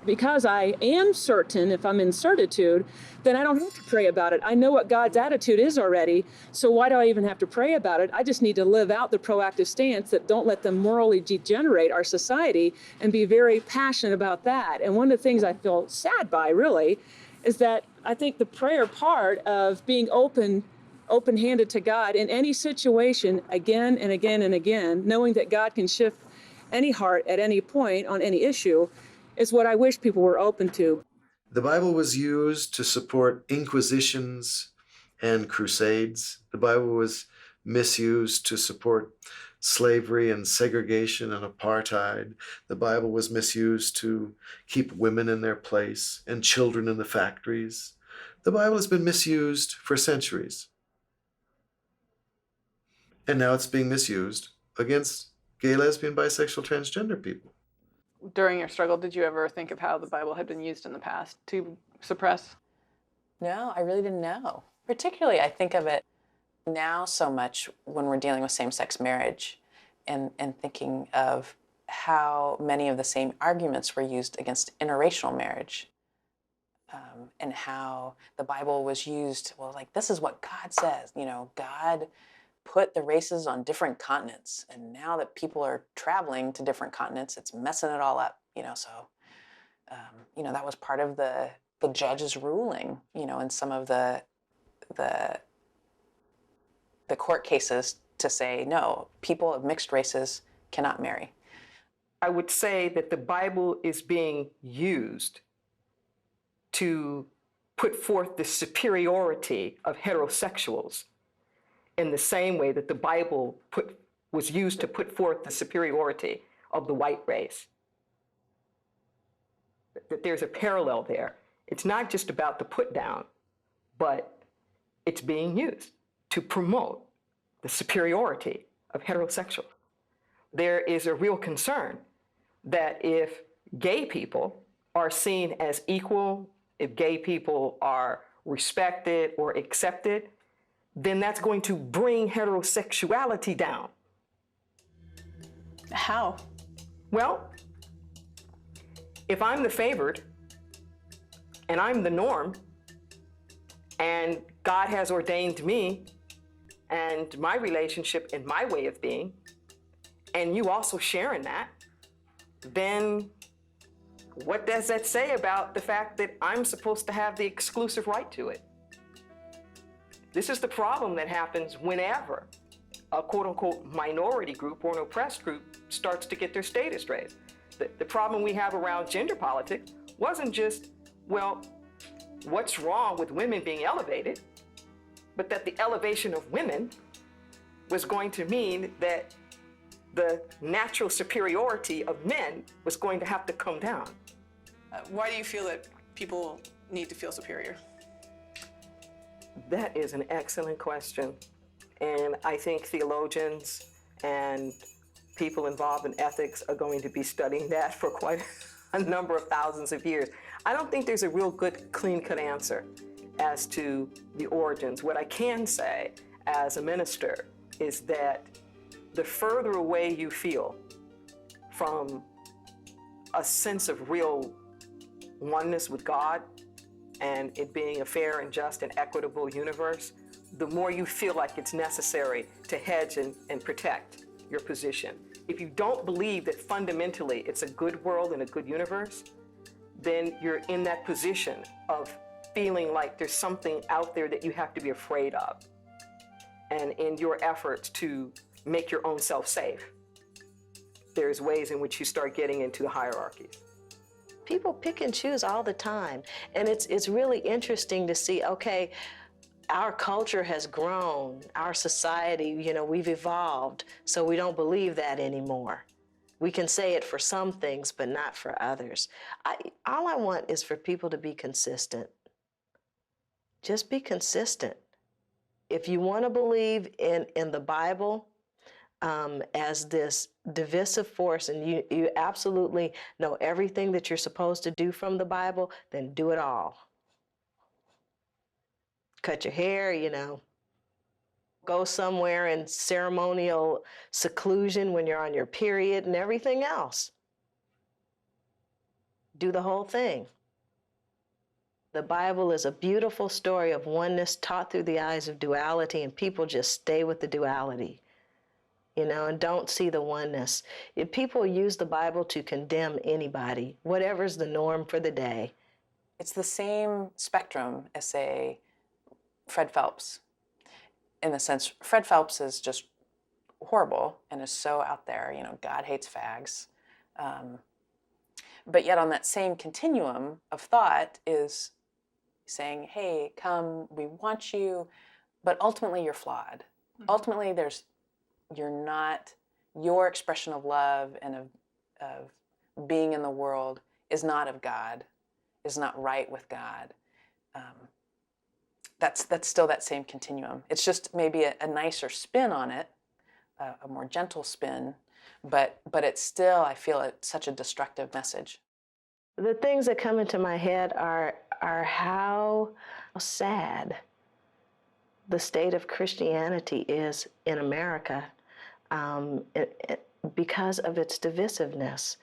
Because I am certain, if I'm in certitude, then I don't have to pray about it. I know what God's attitude is already, so why do I even have to pray about it? I just need to live out the proactive stance that don't let them morally degenerate our society and be very passionate about that. And one of the things I feel sad by, really, is that I think the prayer part of being open-handed to God in any situation again and again and again, knowing that God can shift any heart at any point on any issue, is what I wish people were open to. The Bible was used to support inquisitions and crusades. The Bible was misused to support slavery and segregation and apartheid. The Bible was misused to keep women in their place and children in the factories. The Bible has been misused for centuries. And now it's being misused against gay, lesbian, bisexual, transgender people. During your struggle, did you ever think of how the Bible had been used in the past to suppress? No, I really didn't know. Particularly, I think of it now so much when we're dealing with same-sex marriage and thinking of how many of the same arguments were used against interracial marriage, and how the Bible was used, well, like, this is what God says. You know, God put the races on different continents, and now that people are traveling to different continents, it's messing it all up, you know. So you know, that was part of the judge's ruling, you know, in some of the court cases, to say, no, people of mixed races cannot marry. I would say that the Bible is being used to put forth the superiority of heterosexuals in the same way that the Bible was used to put forth the superiority of the white race. That there's a parallel there. It's not just about the put down, but it's being used to promote the superiority of heterosexuals. There is a real concern that if gay people are seen as equal, if gay people are respected or accepted, then that's going to bring heterosexuality down. How? Well, if I'm the favored and I'm the norm and God has ordained me and my relationship and my way of being, and you also share in that, then what does that say about the fact that I'm supposed to have the exclusive right to it? This is the problem that happens whenever a quote-unquote minority group or an oppressed group starts to get their status raised. The problem we have around gender politics wasn't just, well, what's wrong with women being elevated, but that the elevation of women was going to mean that the natural superiority of men was going to have to come down. Why do you feel that people need to feel superior? That is an excellent question. And I think theologians and people involved in ethics are going to be studying that for quite a number of thousands of years. I don't think there's a real good, clean-cut answer as to the origins. What I can say as a minister is that the further away you feel from a sense of real oneness with God and it being a fair and just and equitable universe, the more you feel like it's necessary to hedge and protect your position. If you don't believe that fundamentally it's a good world and a good universe, then you're in that position of feeling like there's something out there that you have to be afraid of. And in your efforts to make your own self safe, there's ways in which you start getting into the hierarchies. People pick and choose all the time. And it's really interesting to see, okay, our culture has grown, our society, we've evolved, so we don't believe that anymore. We can say it for some things, but not for others. All I want is for people to be consistent. Just be consistent. If you want to believe in the Bible as this divisive force, and you absolutely know everything that you're supposed to do from the Bible, then do it all. Cut your hair, go somewhere in ceremonial seclusion when you're on your period and everything else. Do the whole thing. The Bible is a beautiful story of oneness taught through the eyes of duality, and people just stay with the duality, and don't see the oneness. If people use the Bible to condemn anybody, whatever's the norm for the day. It's the same spectrum as, say, Fred Phelps. In the sense, Fred Phelps is just horrible and is so out there, God hates fags. But yet on that same continuum of thought is saying, hey, come, we want you, but ultimately you're flawed. Mm-hmm. Ultimately your expression of love and of being in the world is not of God, is not right with God. That's still that same continuum. It's just maybe a nicer spin on it, a more gentle spin, but it's still, I feel, it's such a destructive message. The things that come into my head are how sad the state of Christianity is in America because of its divisiveness.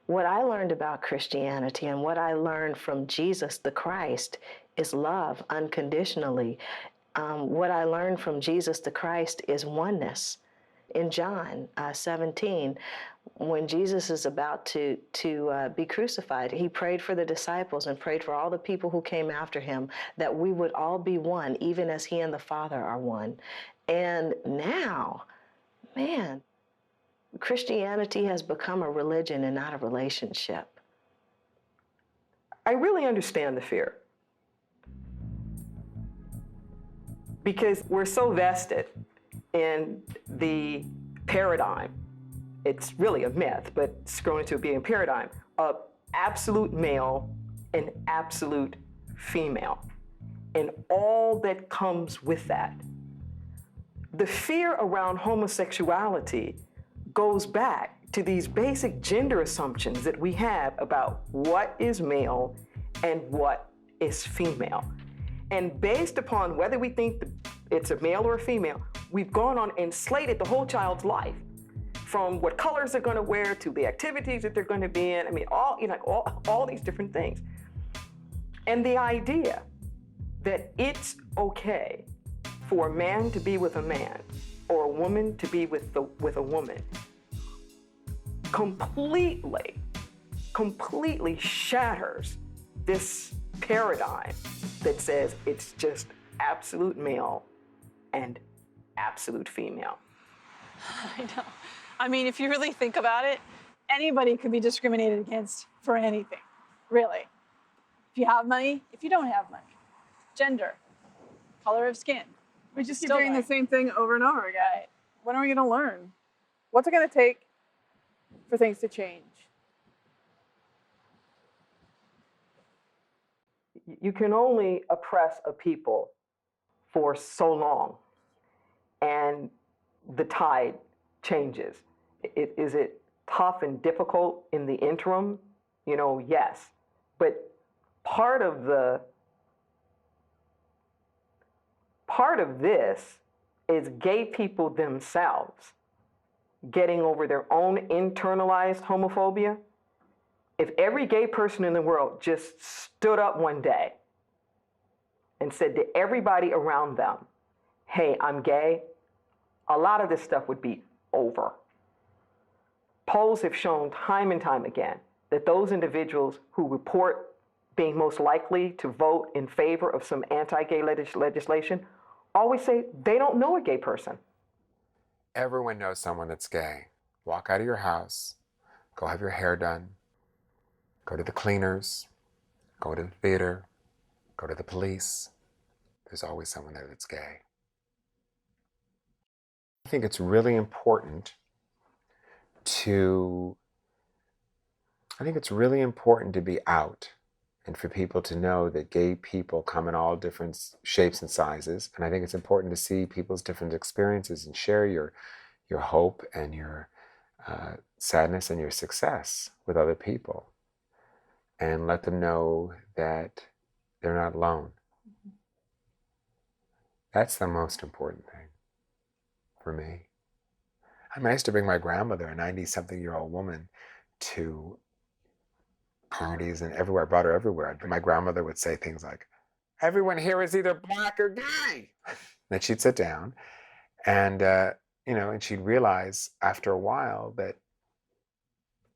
What I learned about Christianity and what I learned from Jesus the Christ is love unconditionally. What I learned from Jesus the Christ is oneness. In John 17, when Jesus is about to be crucified, he prayed for the disciples and prayed for all the people who came after him, that we would all be one, even as he and the Father are one. And now, man, Christianity has become a religion and not a relationship. I really understand the fear. Because we're so vested in the paradigm, it's really a myth, but it's grown into being a paradigm of absolute male and absolute female, and all that comes with that. The fear around homosexuality goes back to these basic gender assumptions that we have about what is male and what is female. And based upon whether we think it's a male or a female, we've gone on and slated the whole child's life, from what colors they're going to wear to the activities that they're going to be in. I mean, all these different things. And the idea that it's okay for a man to be with a man or a woman to be with a woman completely shatters this paradigm that says it's just absolute male and absolute female. I know. I mean, if you really think about it, anybody could be discriminated against for anything, really. If you have money, if you don't have money, gender, color of skin. We just keep doing the same thing over and over again. Right. When are we going to learn? What's it going to take for things to change? You can only oppress a people for so long, and the tide changes. Is it tough and difficult in the interim? You know, yes. But part of this is gay people themselves getting over their own internalized homophobia. If every gay person in the world just stood up one day and said to everybody around them, hey, I'm gay, a lot of this stuff would be over. Polls have shown time and time again that those individuals who report being most likely to vote in favor of some anti-gay legislation always say they don't know a gay person. Everyone knows someone that's gay. Walk out of your house, go have your hair done, go to the cleaners, go to the theater, go to the police. There's always someone there that's gay. I think it's really important to be out and for people to know that gay people come in all different shapes and sizes. And I think it's important to see people's different experiences and share your hope and your sadness and your success with other people. And let them know that they're not alone. That's the most important thing for me. I mean, I used to bring my grandmother, a 90-something-year-old woman, to parties and everywhere. I brought her everywhere. My grandmother would say things like, everyone here is either black or gay. Then she'd sit down and, and she'd realize after a while that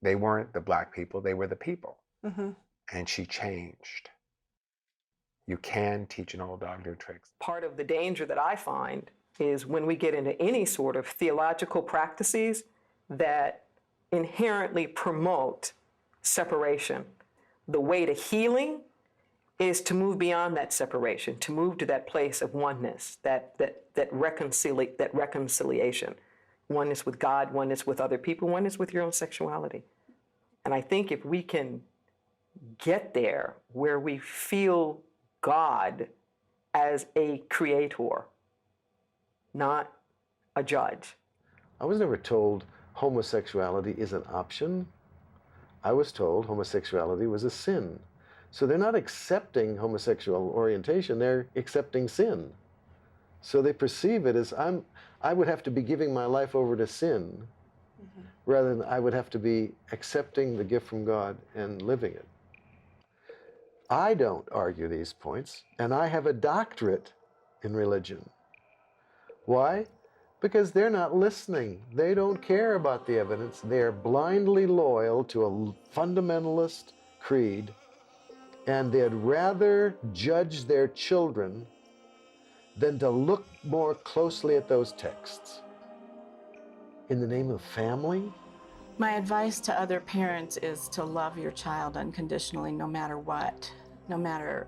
they weren't the black people, they were the people. Mm-hmm. And she changed. You can teach an old dog new tricks. Part of the danger that I find is when we get into any sort of theological practices that inherently promote separation. The way to healing is to move beyond that separation, to move to that place of oneness, that reconciliation. Oneness with God, oneness with other people, oneness with your own sexuality. And I think if we can get there where we feel God as a creator, not a judge. I was never told homosexuality is an option. I was told homosexuality was a sin. So they're not accepting homosexual orientation, they're accepting sin. So they perceive it as I would have to be giving my life over to sin, rather than I would have to be accepting the gift from God and living it. I don't argue these points, and I have a doctorate in religion. Why? Because they're not listening. They don't care about the evidence. They're blindly loyal to a fundamentalist creed, and they'd rather judge their children than to look more closely at those texts. In the name of family? My advice to other parents is to love your child unconditionally, no matter what, no matter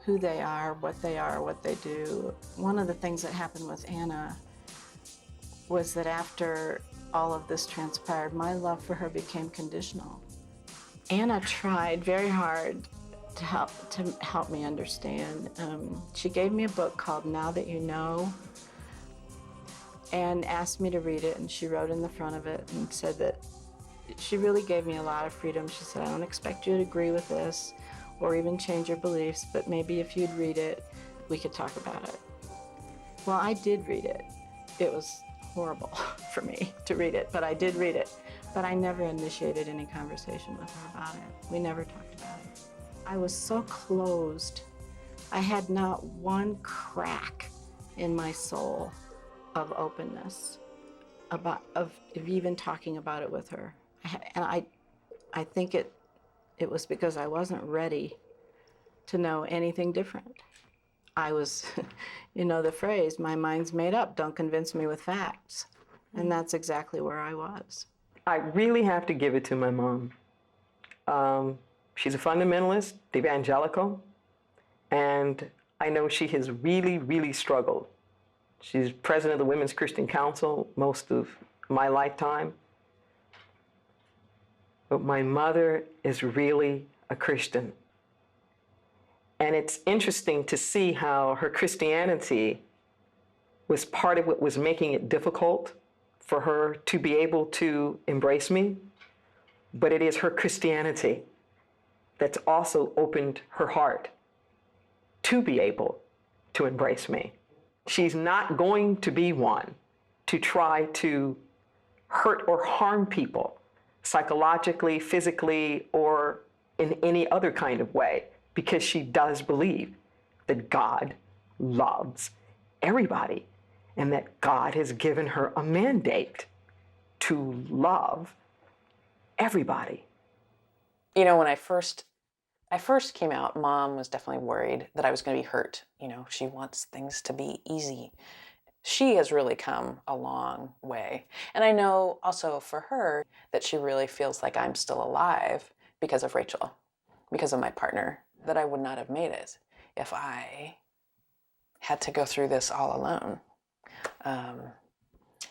who they are, what they do. One of the things that happened with Anna was that after all of this transpired, my love for her became conditional. Anna tried very hard to help me understand. She gave me a book called Now That You Know and asked me to read it, and she wrote in the front of it and said that she really gave me a lot of freedom. She said, I don't expect you to agree with this or even change your beliefs, but maybe if you'd read it, we could talk about it. Well, I did read it. It was horrible for me to read it, but I did read it. But I never initiated any conversation with her about it. We never talked about it. I was so closed. I had not one crack in my soul of openness, of even talking about it with her. And I think it was because I wasn't ready to know anything different. I was, you know the phrase, my mind's made up, don't convince me with facts. And that's exactly where I was. I really have to give it to my mom. She's a fundamentalist, evangelical, and I know she has really, really struggled. She's president of the Women's Christian Council most of my lifetime. But my mother is really a Christian. And it's interesting to see how her Christianity was part of what was making it difficult for her to be able to embrace me. But it is her Christianity that's also opened her heart to be able to embrace me. She's not going to be one to try to hurt or harm people psychologically, physically, or in any other kind of way, because she does believe that God loves everybody and that God has given her a mandate to love everybody. You know, when I first came out, Mom was definitely worried that I was going to be hurt. You know, she wants things to be easy. She has really come a long way. And I know also for her that she really feels like I'm still alive because of Rachel, because of my partner, that I would not have made it if I had to go through this all alone.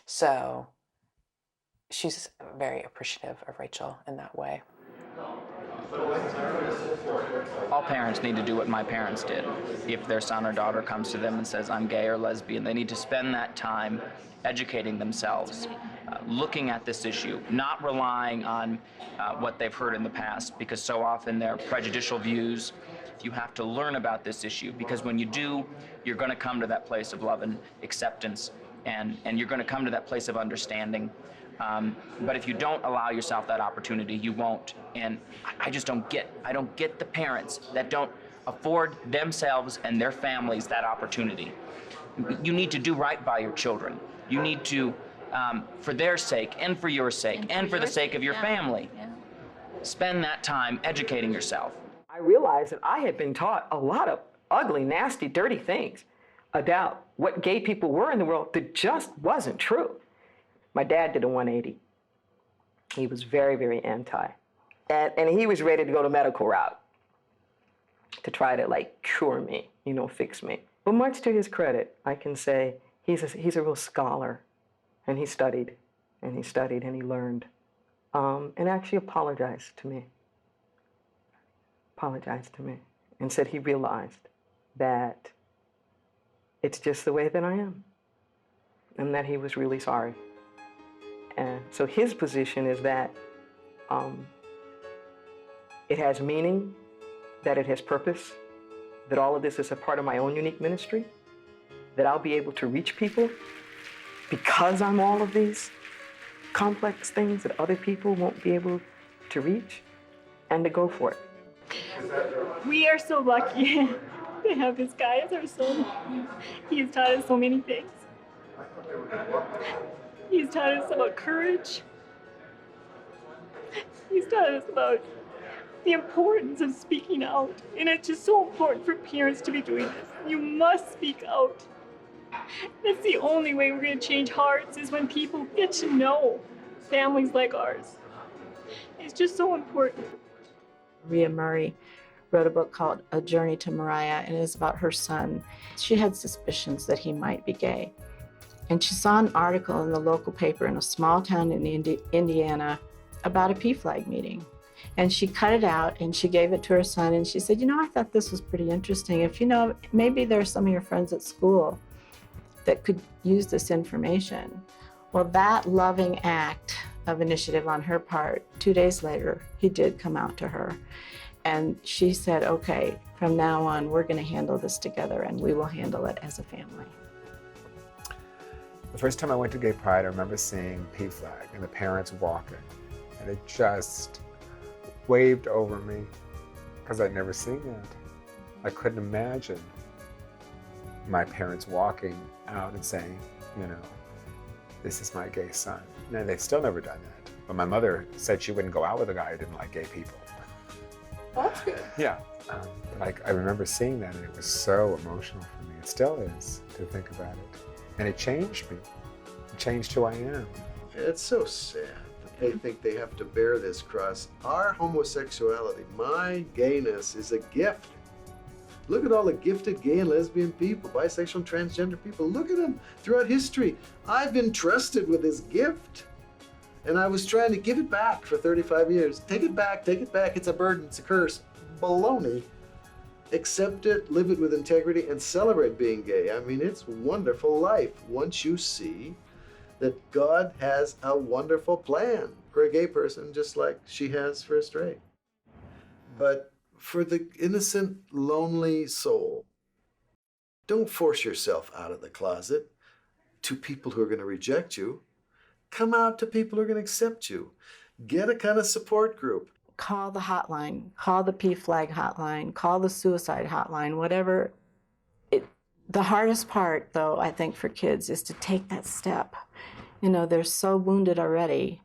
So she's very appreciative of Rachel in that way. All parents need to do what my parents did. If their son or daughter comes to them and says, I'm gay or lesbian, they need to spend that time educating themselves, looking at this issue, not relying on what they've heard in the past, because so often they're prejudicial views. You have to learn about this issue, because when you do, you're going to come to that place of love and acceptance, and you're going to come to that place of understanding. But if you don't allow yourself that opportunity, you won't. And I don't get the parents that don't afford themselves and their families that opportunity. You need to do right by your children. You need to, for their sake and for your sake and for the sake of your family, spend that time educating yourself. I realized that I had been taught a lot of ugly, nasty, dirty things about what gay people were in the world that just wasn't true. My dad did a 180. He was very, very anti. And he was ready to go the medical route to try to like cure me, you know, fix me. But much to his credit, I can say he's a real scholar. And he studied, and he studied, and he learned. And actually apologized to me. And said he realized that it's just the way that I am. And that he was really sorry. And so his position is that it has meaning, that it has purpose, that all of this is a part of my own unique ministry, that I'll be able to reach people because I'm all of these complex things that other people won't be able to reach, and to go for it. We are so lucky to have this guy as our son. He has taught us so many things. He's taught us about courage. He's taught us about the importance of speaking out. And it's just so important for parents to be doing this. You must speak out. That's the only way we're going to change hearts, is when people get to know families like ours. It's just so important. Rhea Murray wrote a book called A Journey to Moriah, and it is about her son. She had suspicions that he might be gay. And she saw an article in the local paper in a small town in Indiana about a PFLAG meeting. And she cut it out and she gave it to her son, and she said, I thought this was pretty interesting. If maybe there are some of your friends at school that could use this information. Well, that loving act of initiative on her part, 2 days later, he did come out to her. And she said, okay, from now on, we're going to handle this together, and we will handle it as a family. The first time I went to Gay Pride, I remember seeing PFLAG and the parents walking, and it just waved over me because I'd never seen that. I couldn't imagine my parents walking out and saying, this is my gay son. No, they've still never done that. But my mother said she wouldn't go out with a guy who didn't like gay people. That's good. Yeah. I remember seeing that, and it was so emotional for me. It still is, to think about it. And it changed me. It changed who I am. It's so sad that they think they have to bear this cross. Our homosexuality, my gayness, is a gift. Look at all the gifted gay and lesbian people, bisexual and transgender people. Look at them throughout history. I've been trusted with this gift. And I was trying to give it back for 35 years. Take it back, it's a burden, it's a curse. Baloney. Accept it, live it with integrity, and celebrate being gay. I mean, it's wonderful life once you see that God has a wonderful plan for a gay person, just like she has for a straight. But for the innocent, lonely soul, don't force yourself out of the closet to people who are going to reject you. Come out to people who are going to accept you. Get a kind of support group. Call the hotline, call the PFLAG hotline, call the suicide hotline, whatever. The hardest part, though, I think for kids is to take that step. They're so wounded already,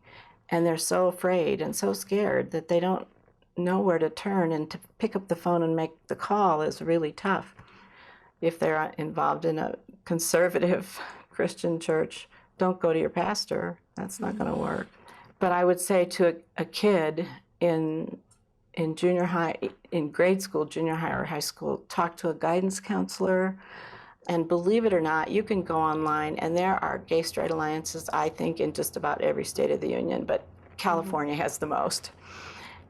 and they're so afraid and so scared that they don't know where to turn, and to pick up the phone and make the call is really tough. If they're involved in a conservative Christian church, don't go to your pastor. That's not going to work. But I would say to a kid in junior high, in grade school, junior high, or high school, talk to a guidance counselor. And believe it or not, you can go online, and there are gay straight alliances, I think, in just about every state of the union, but California has the most.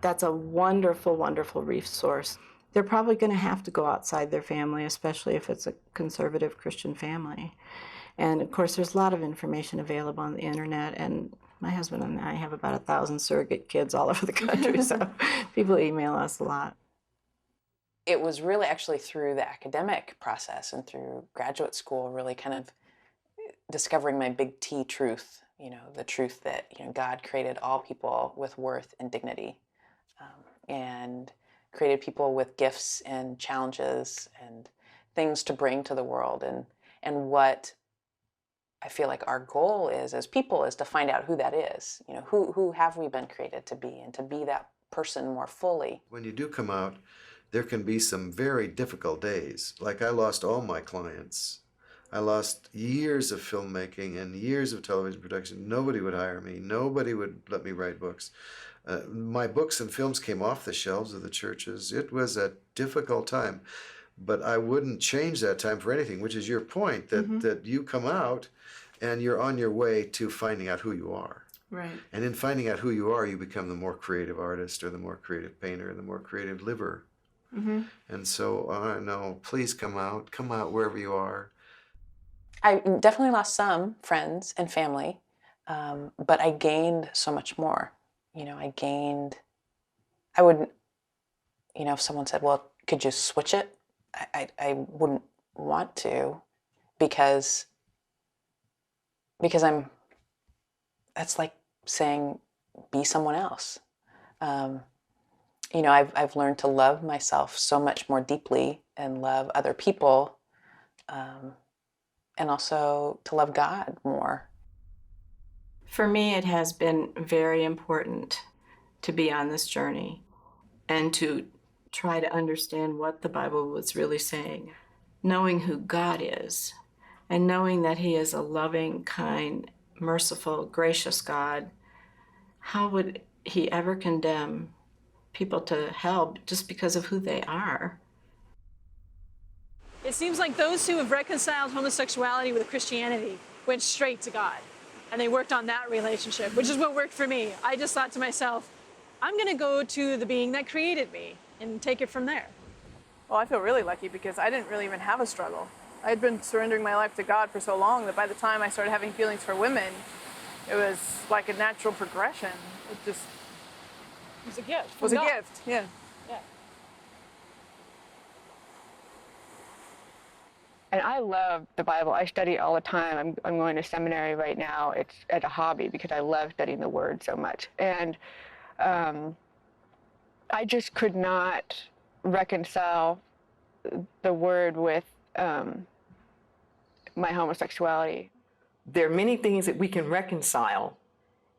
That's a wonderful, wonderful resource. They're probably going to have to go outside their family, especially if it's a conservative Christian family. And of course, there's a lot of information available on the internet, and my husband and I have about 1,000 surrogate kids all over the country, so people email us a lot. It was really actually through the academic process and through graduate school, really kind of discovering my big T truth, the truth that God created all people with worth and dignity, and created people with gifts and challenges and things to bring to the world. And what I feel like our goal is as people is to find out who that is. Who have we been created to be, and to be that person more fully. When you do come out, there can be some very difficult days. Like I lost all my clients. I lost years of filmmaking and years of television production. Nobody would hire me. Nobody would let me write books. My books and films came off the shelves of the churches. It was a difficult time, but I wouldn't change that time for anything, which is your point, that you come out and you're on your way to finding out who you are. Right. And in finding out who you are, you become the more creative artist or the more creative painter or the more creative liver. Mm-hmm. And so, no, please come out wherever you are. I definitely lost some friends and family, but I gained so much more. I would, if someone said, well, could you switch it? I wouldn't want to because that's like saying, be someone else. I've learned to love myself so much more deeply and love other people, and also to love God more. For me, it has been very important to be on this journey and to try to understand what the Bible was really saying, knowing who God is, and knowing that He is a loving, kind, merciful, gracious God. How would He ever condemn people to hell just because of who they are. It seems like those who have reconciled homosexuality with Christianity went straight to God, and they worked on that relationship, which is what worked for me. I just thought to myself, I'm going to go to the being that created me and take it from there. Well, I feel really lucky because I didn't really even have a struggle. I had been surrendering my life to God for so long that by the time I started having feelings for women, it was like a natural progression. It was a gift. It was a gift, yeah. And I love the Bible. I study it all the time. I'm going to seminary right now. It's as a hobby because I love studying the Word so much. And I just could not reconcile the Word with my homosexuality. There are many things that we can reconcile,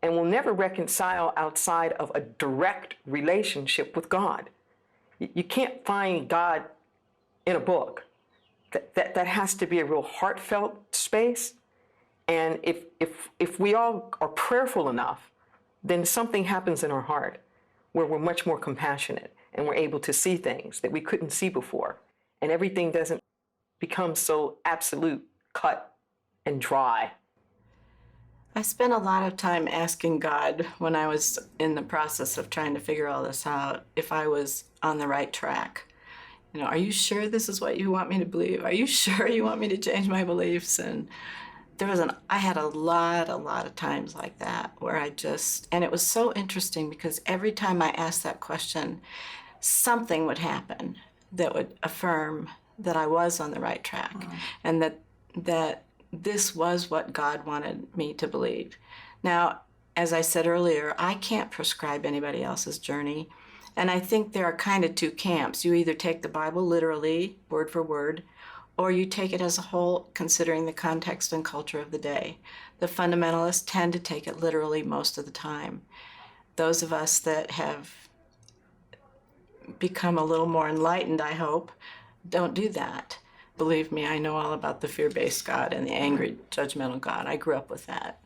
and we'll never reconcile outside of a direct relationship with God. You can't find God in a book. That has to be a real heartfelt space. And if we all are prayerful enough, then something happens in our heart where we're much more compassionate and we're able to see things that we couldn't see before. And everything doesn't become so absolute, cut, and dry. I spent a lot of time asking God when I was in the process of trying to figure all this out if I was on the right track. You know, are you sure this is what you want me to believe? Are you sure you want me to change my beliefs? And I had a lot of times like that where and it was so interesting because every time I asked that question, something would happen that would affirm that I was on the right track and that this was what God wanted me to believe. Now, as I said earlier, I can't prescribe anybody else's journey. And I think there are kind of two camps. You either take the Bible literally, word for word, or you take it as a whole, considering the context and culture of the day. The fundamentalists tend to take it literally most of the time. Those of us that have become a little more enlightened, I hope, don't do that. Believe me, I know all about the fear-based God and the angry, judgmental God. I grew up with that.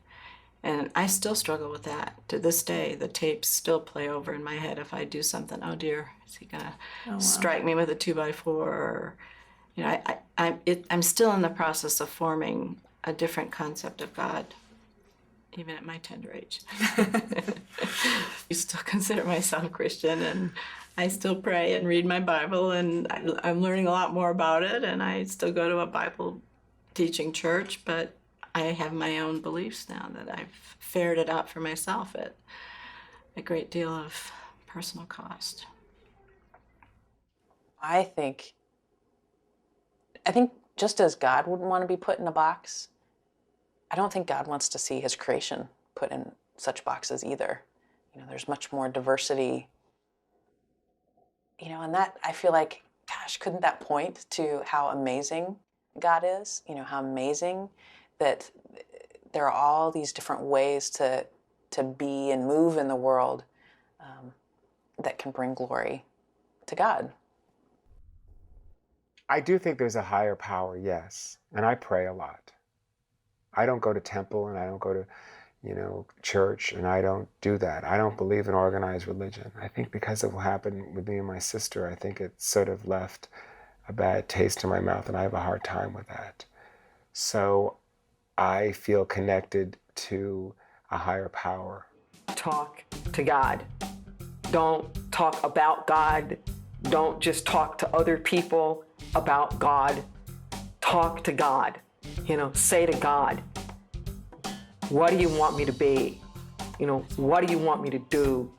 And I still struggle with that. To this day, the tapes still play over in my head if I do something. Oh dear, is he gonna strike me with a 2x4? Or, you know, I'm still in the process of forming a different concept of God, even at my tender age. I still consider myself Christian, and I still pray and read my Bible, and I'm learning a lot more about it, and I still go to a Bible teaching church, but I have my own beliefs now that I've ferreted out for myself at a great deal of personal cost. I think just as God wouldn't want to be put in a box, I don't think God wants to see his creation put in such boxes either. You know, there's much more diversity. You know, and that, I feel like, gosh, couldn't that point to how amazing God is? You know, how amazing that there are all these different ways to be and move in the world that can bring glory to God. I do think there's a higher power, yes. And I pray a lot. I don't go to temple and I don't go to, church, and I don't do that. I don't believe in organized religion. I think because of what happened with me and my sister, I think it sort of left a bad taste in my mouth, and I have a hard time with that. So I feel connected to a higher power. Talk to God. Don't talk about God. Don't just talk to other people about God. Talk to God. Say to God, what do you want me to be? What do you want me to do?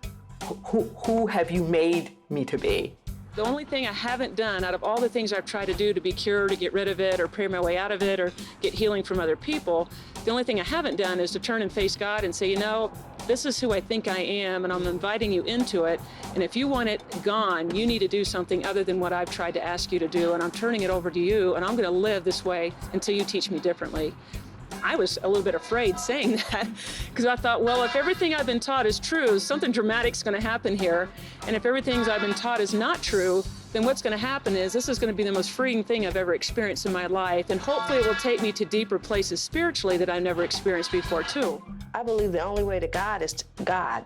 Who have you made me to be? The only thing I haven't done out of all the things I've tried to do to be cured, to get rid of it, or pray my way out of it, or get healing from other people, the only thing I haven't done is to turn and face God and say, this is who I think I am, and I'm inviting you into it. And if you want it gone, you need to do something other than what I've tried to ask you to do, and I'm turning it over to you, and I'm going to live this way until you teach me differently. I was a little bit afraid saying that because I thought, well, if everything I've been taught is true, something dramatic's going to happen here. And if everything I've been taught is not true, then what's going to happen is this is going to be the most freeing thing I've ever experienced in my life. And hopefully it will take me to deeper places spiritually that I've never experienced before, too. I believe the only way to God is to God,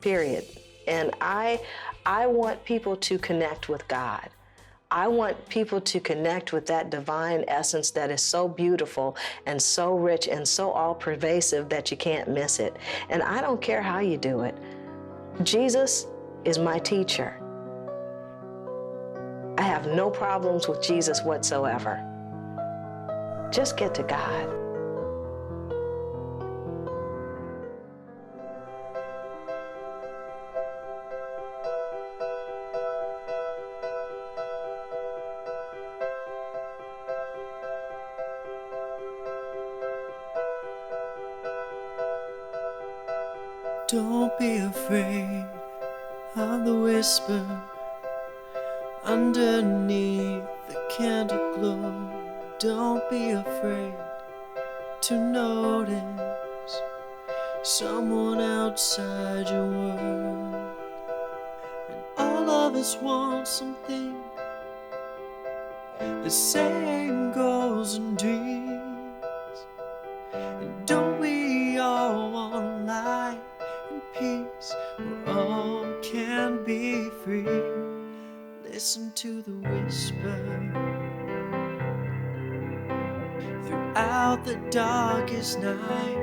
period. And I want people to connect with God. I want people to connect with that divine essence that is so beautiful and so rich and so all-pervasive that you can't miss it. And I don't care how you do it. Jesus is my teacher. I have no problems with Jesus whatsoever. Just get to God. Don't be afraid of the whisper underneath the candle glow. Don't be afraid to notice someone outside your world. And all of us want something, the same goals and dreams. And don't we all want light and peace, where all can be free? Listen to the whisper throughout the darkest night.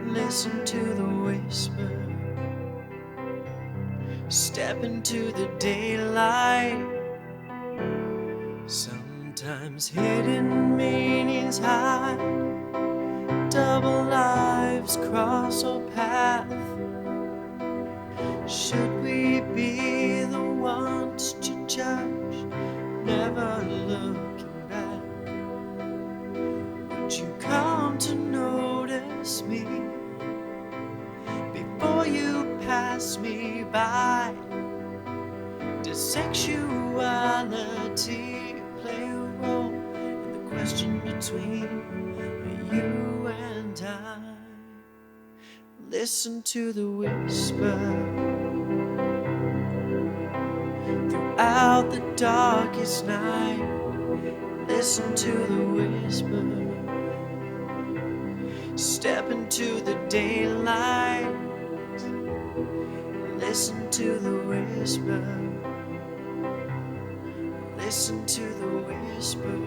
Listen to the whisper. Step into the daylight. Sometimes hidden meanings hide. Double lives cross our path. Should we be the ones to judge, never looking back? Would you come to notice me before you pass me by? Does sexuality play a role in the question between you and I? Listen to the whisper throughout the darkest night. Listen to the whisper. Step into the daylight. Listen to the whisper. Listen to the whisper.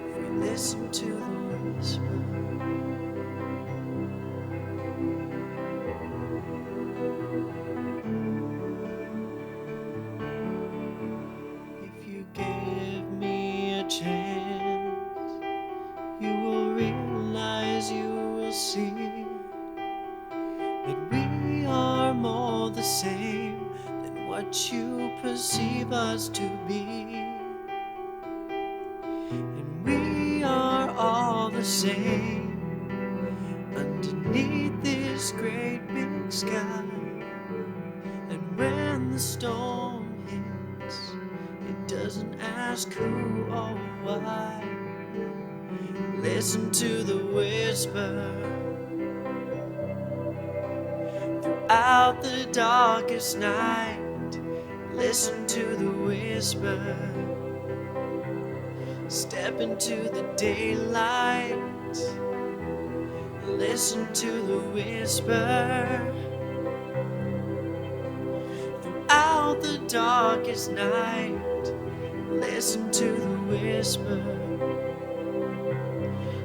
If we listen to the whisper. If you give me a chance, you will realize, you will see that we are more the same than what you perceive us to be. And we are all the same underneath this great big sky. And when the storm hits, it doesn't ask who or why. Listen to the whisper throughout the darkest night. Listen to the whisper. Step into the daylight. Listen to the whisper throughout the darkest night. Listen to the whisper.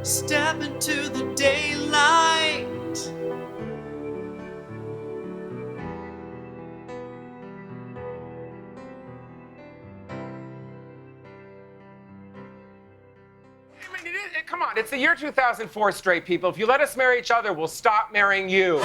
Step into the daylight. Come on, it's the year 2004, straight people. If you let us marry each other, we'll stop marrying you.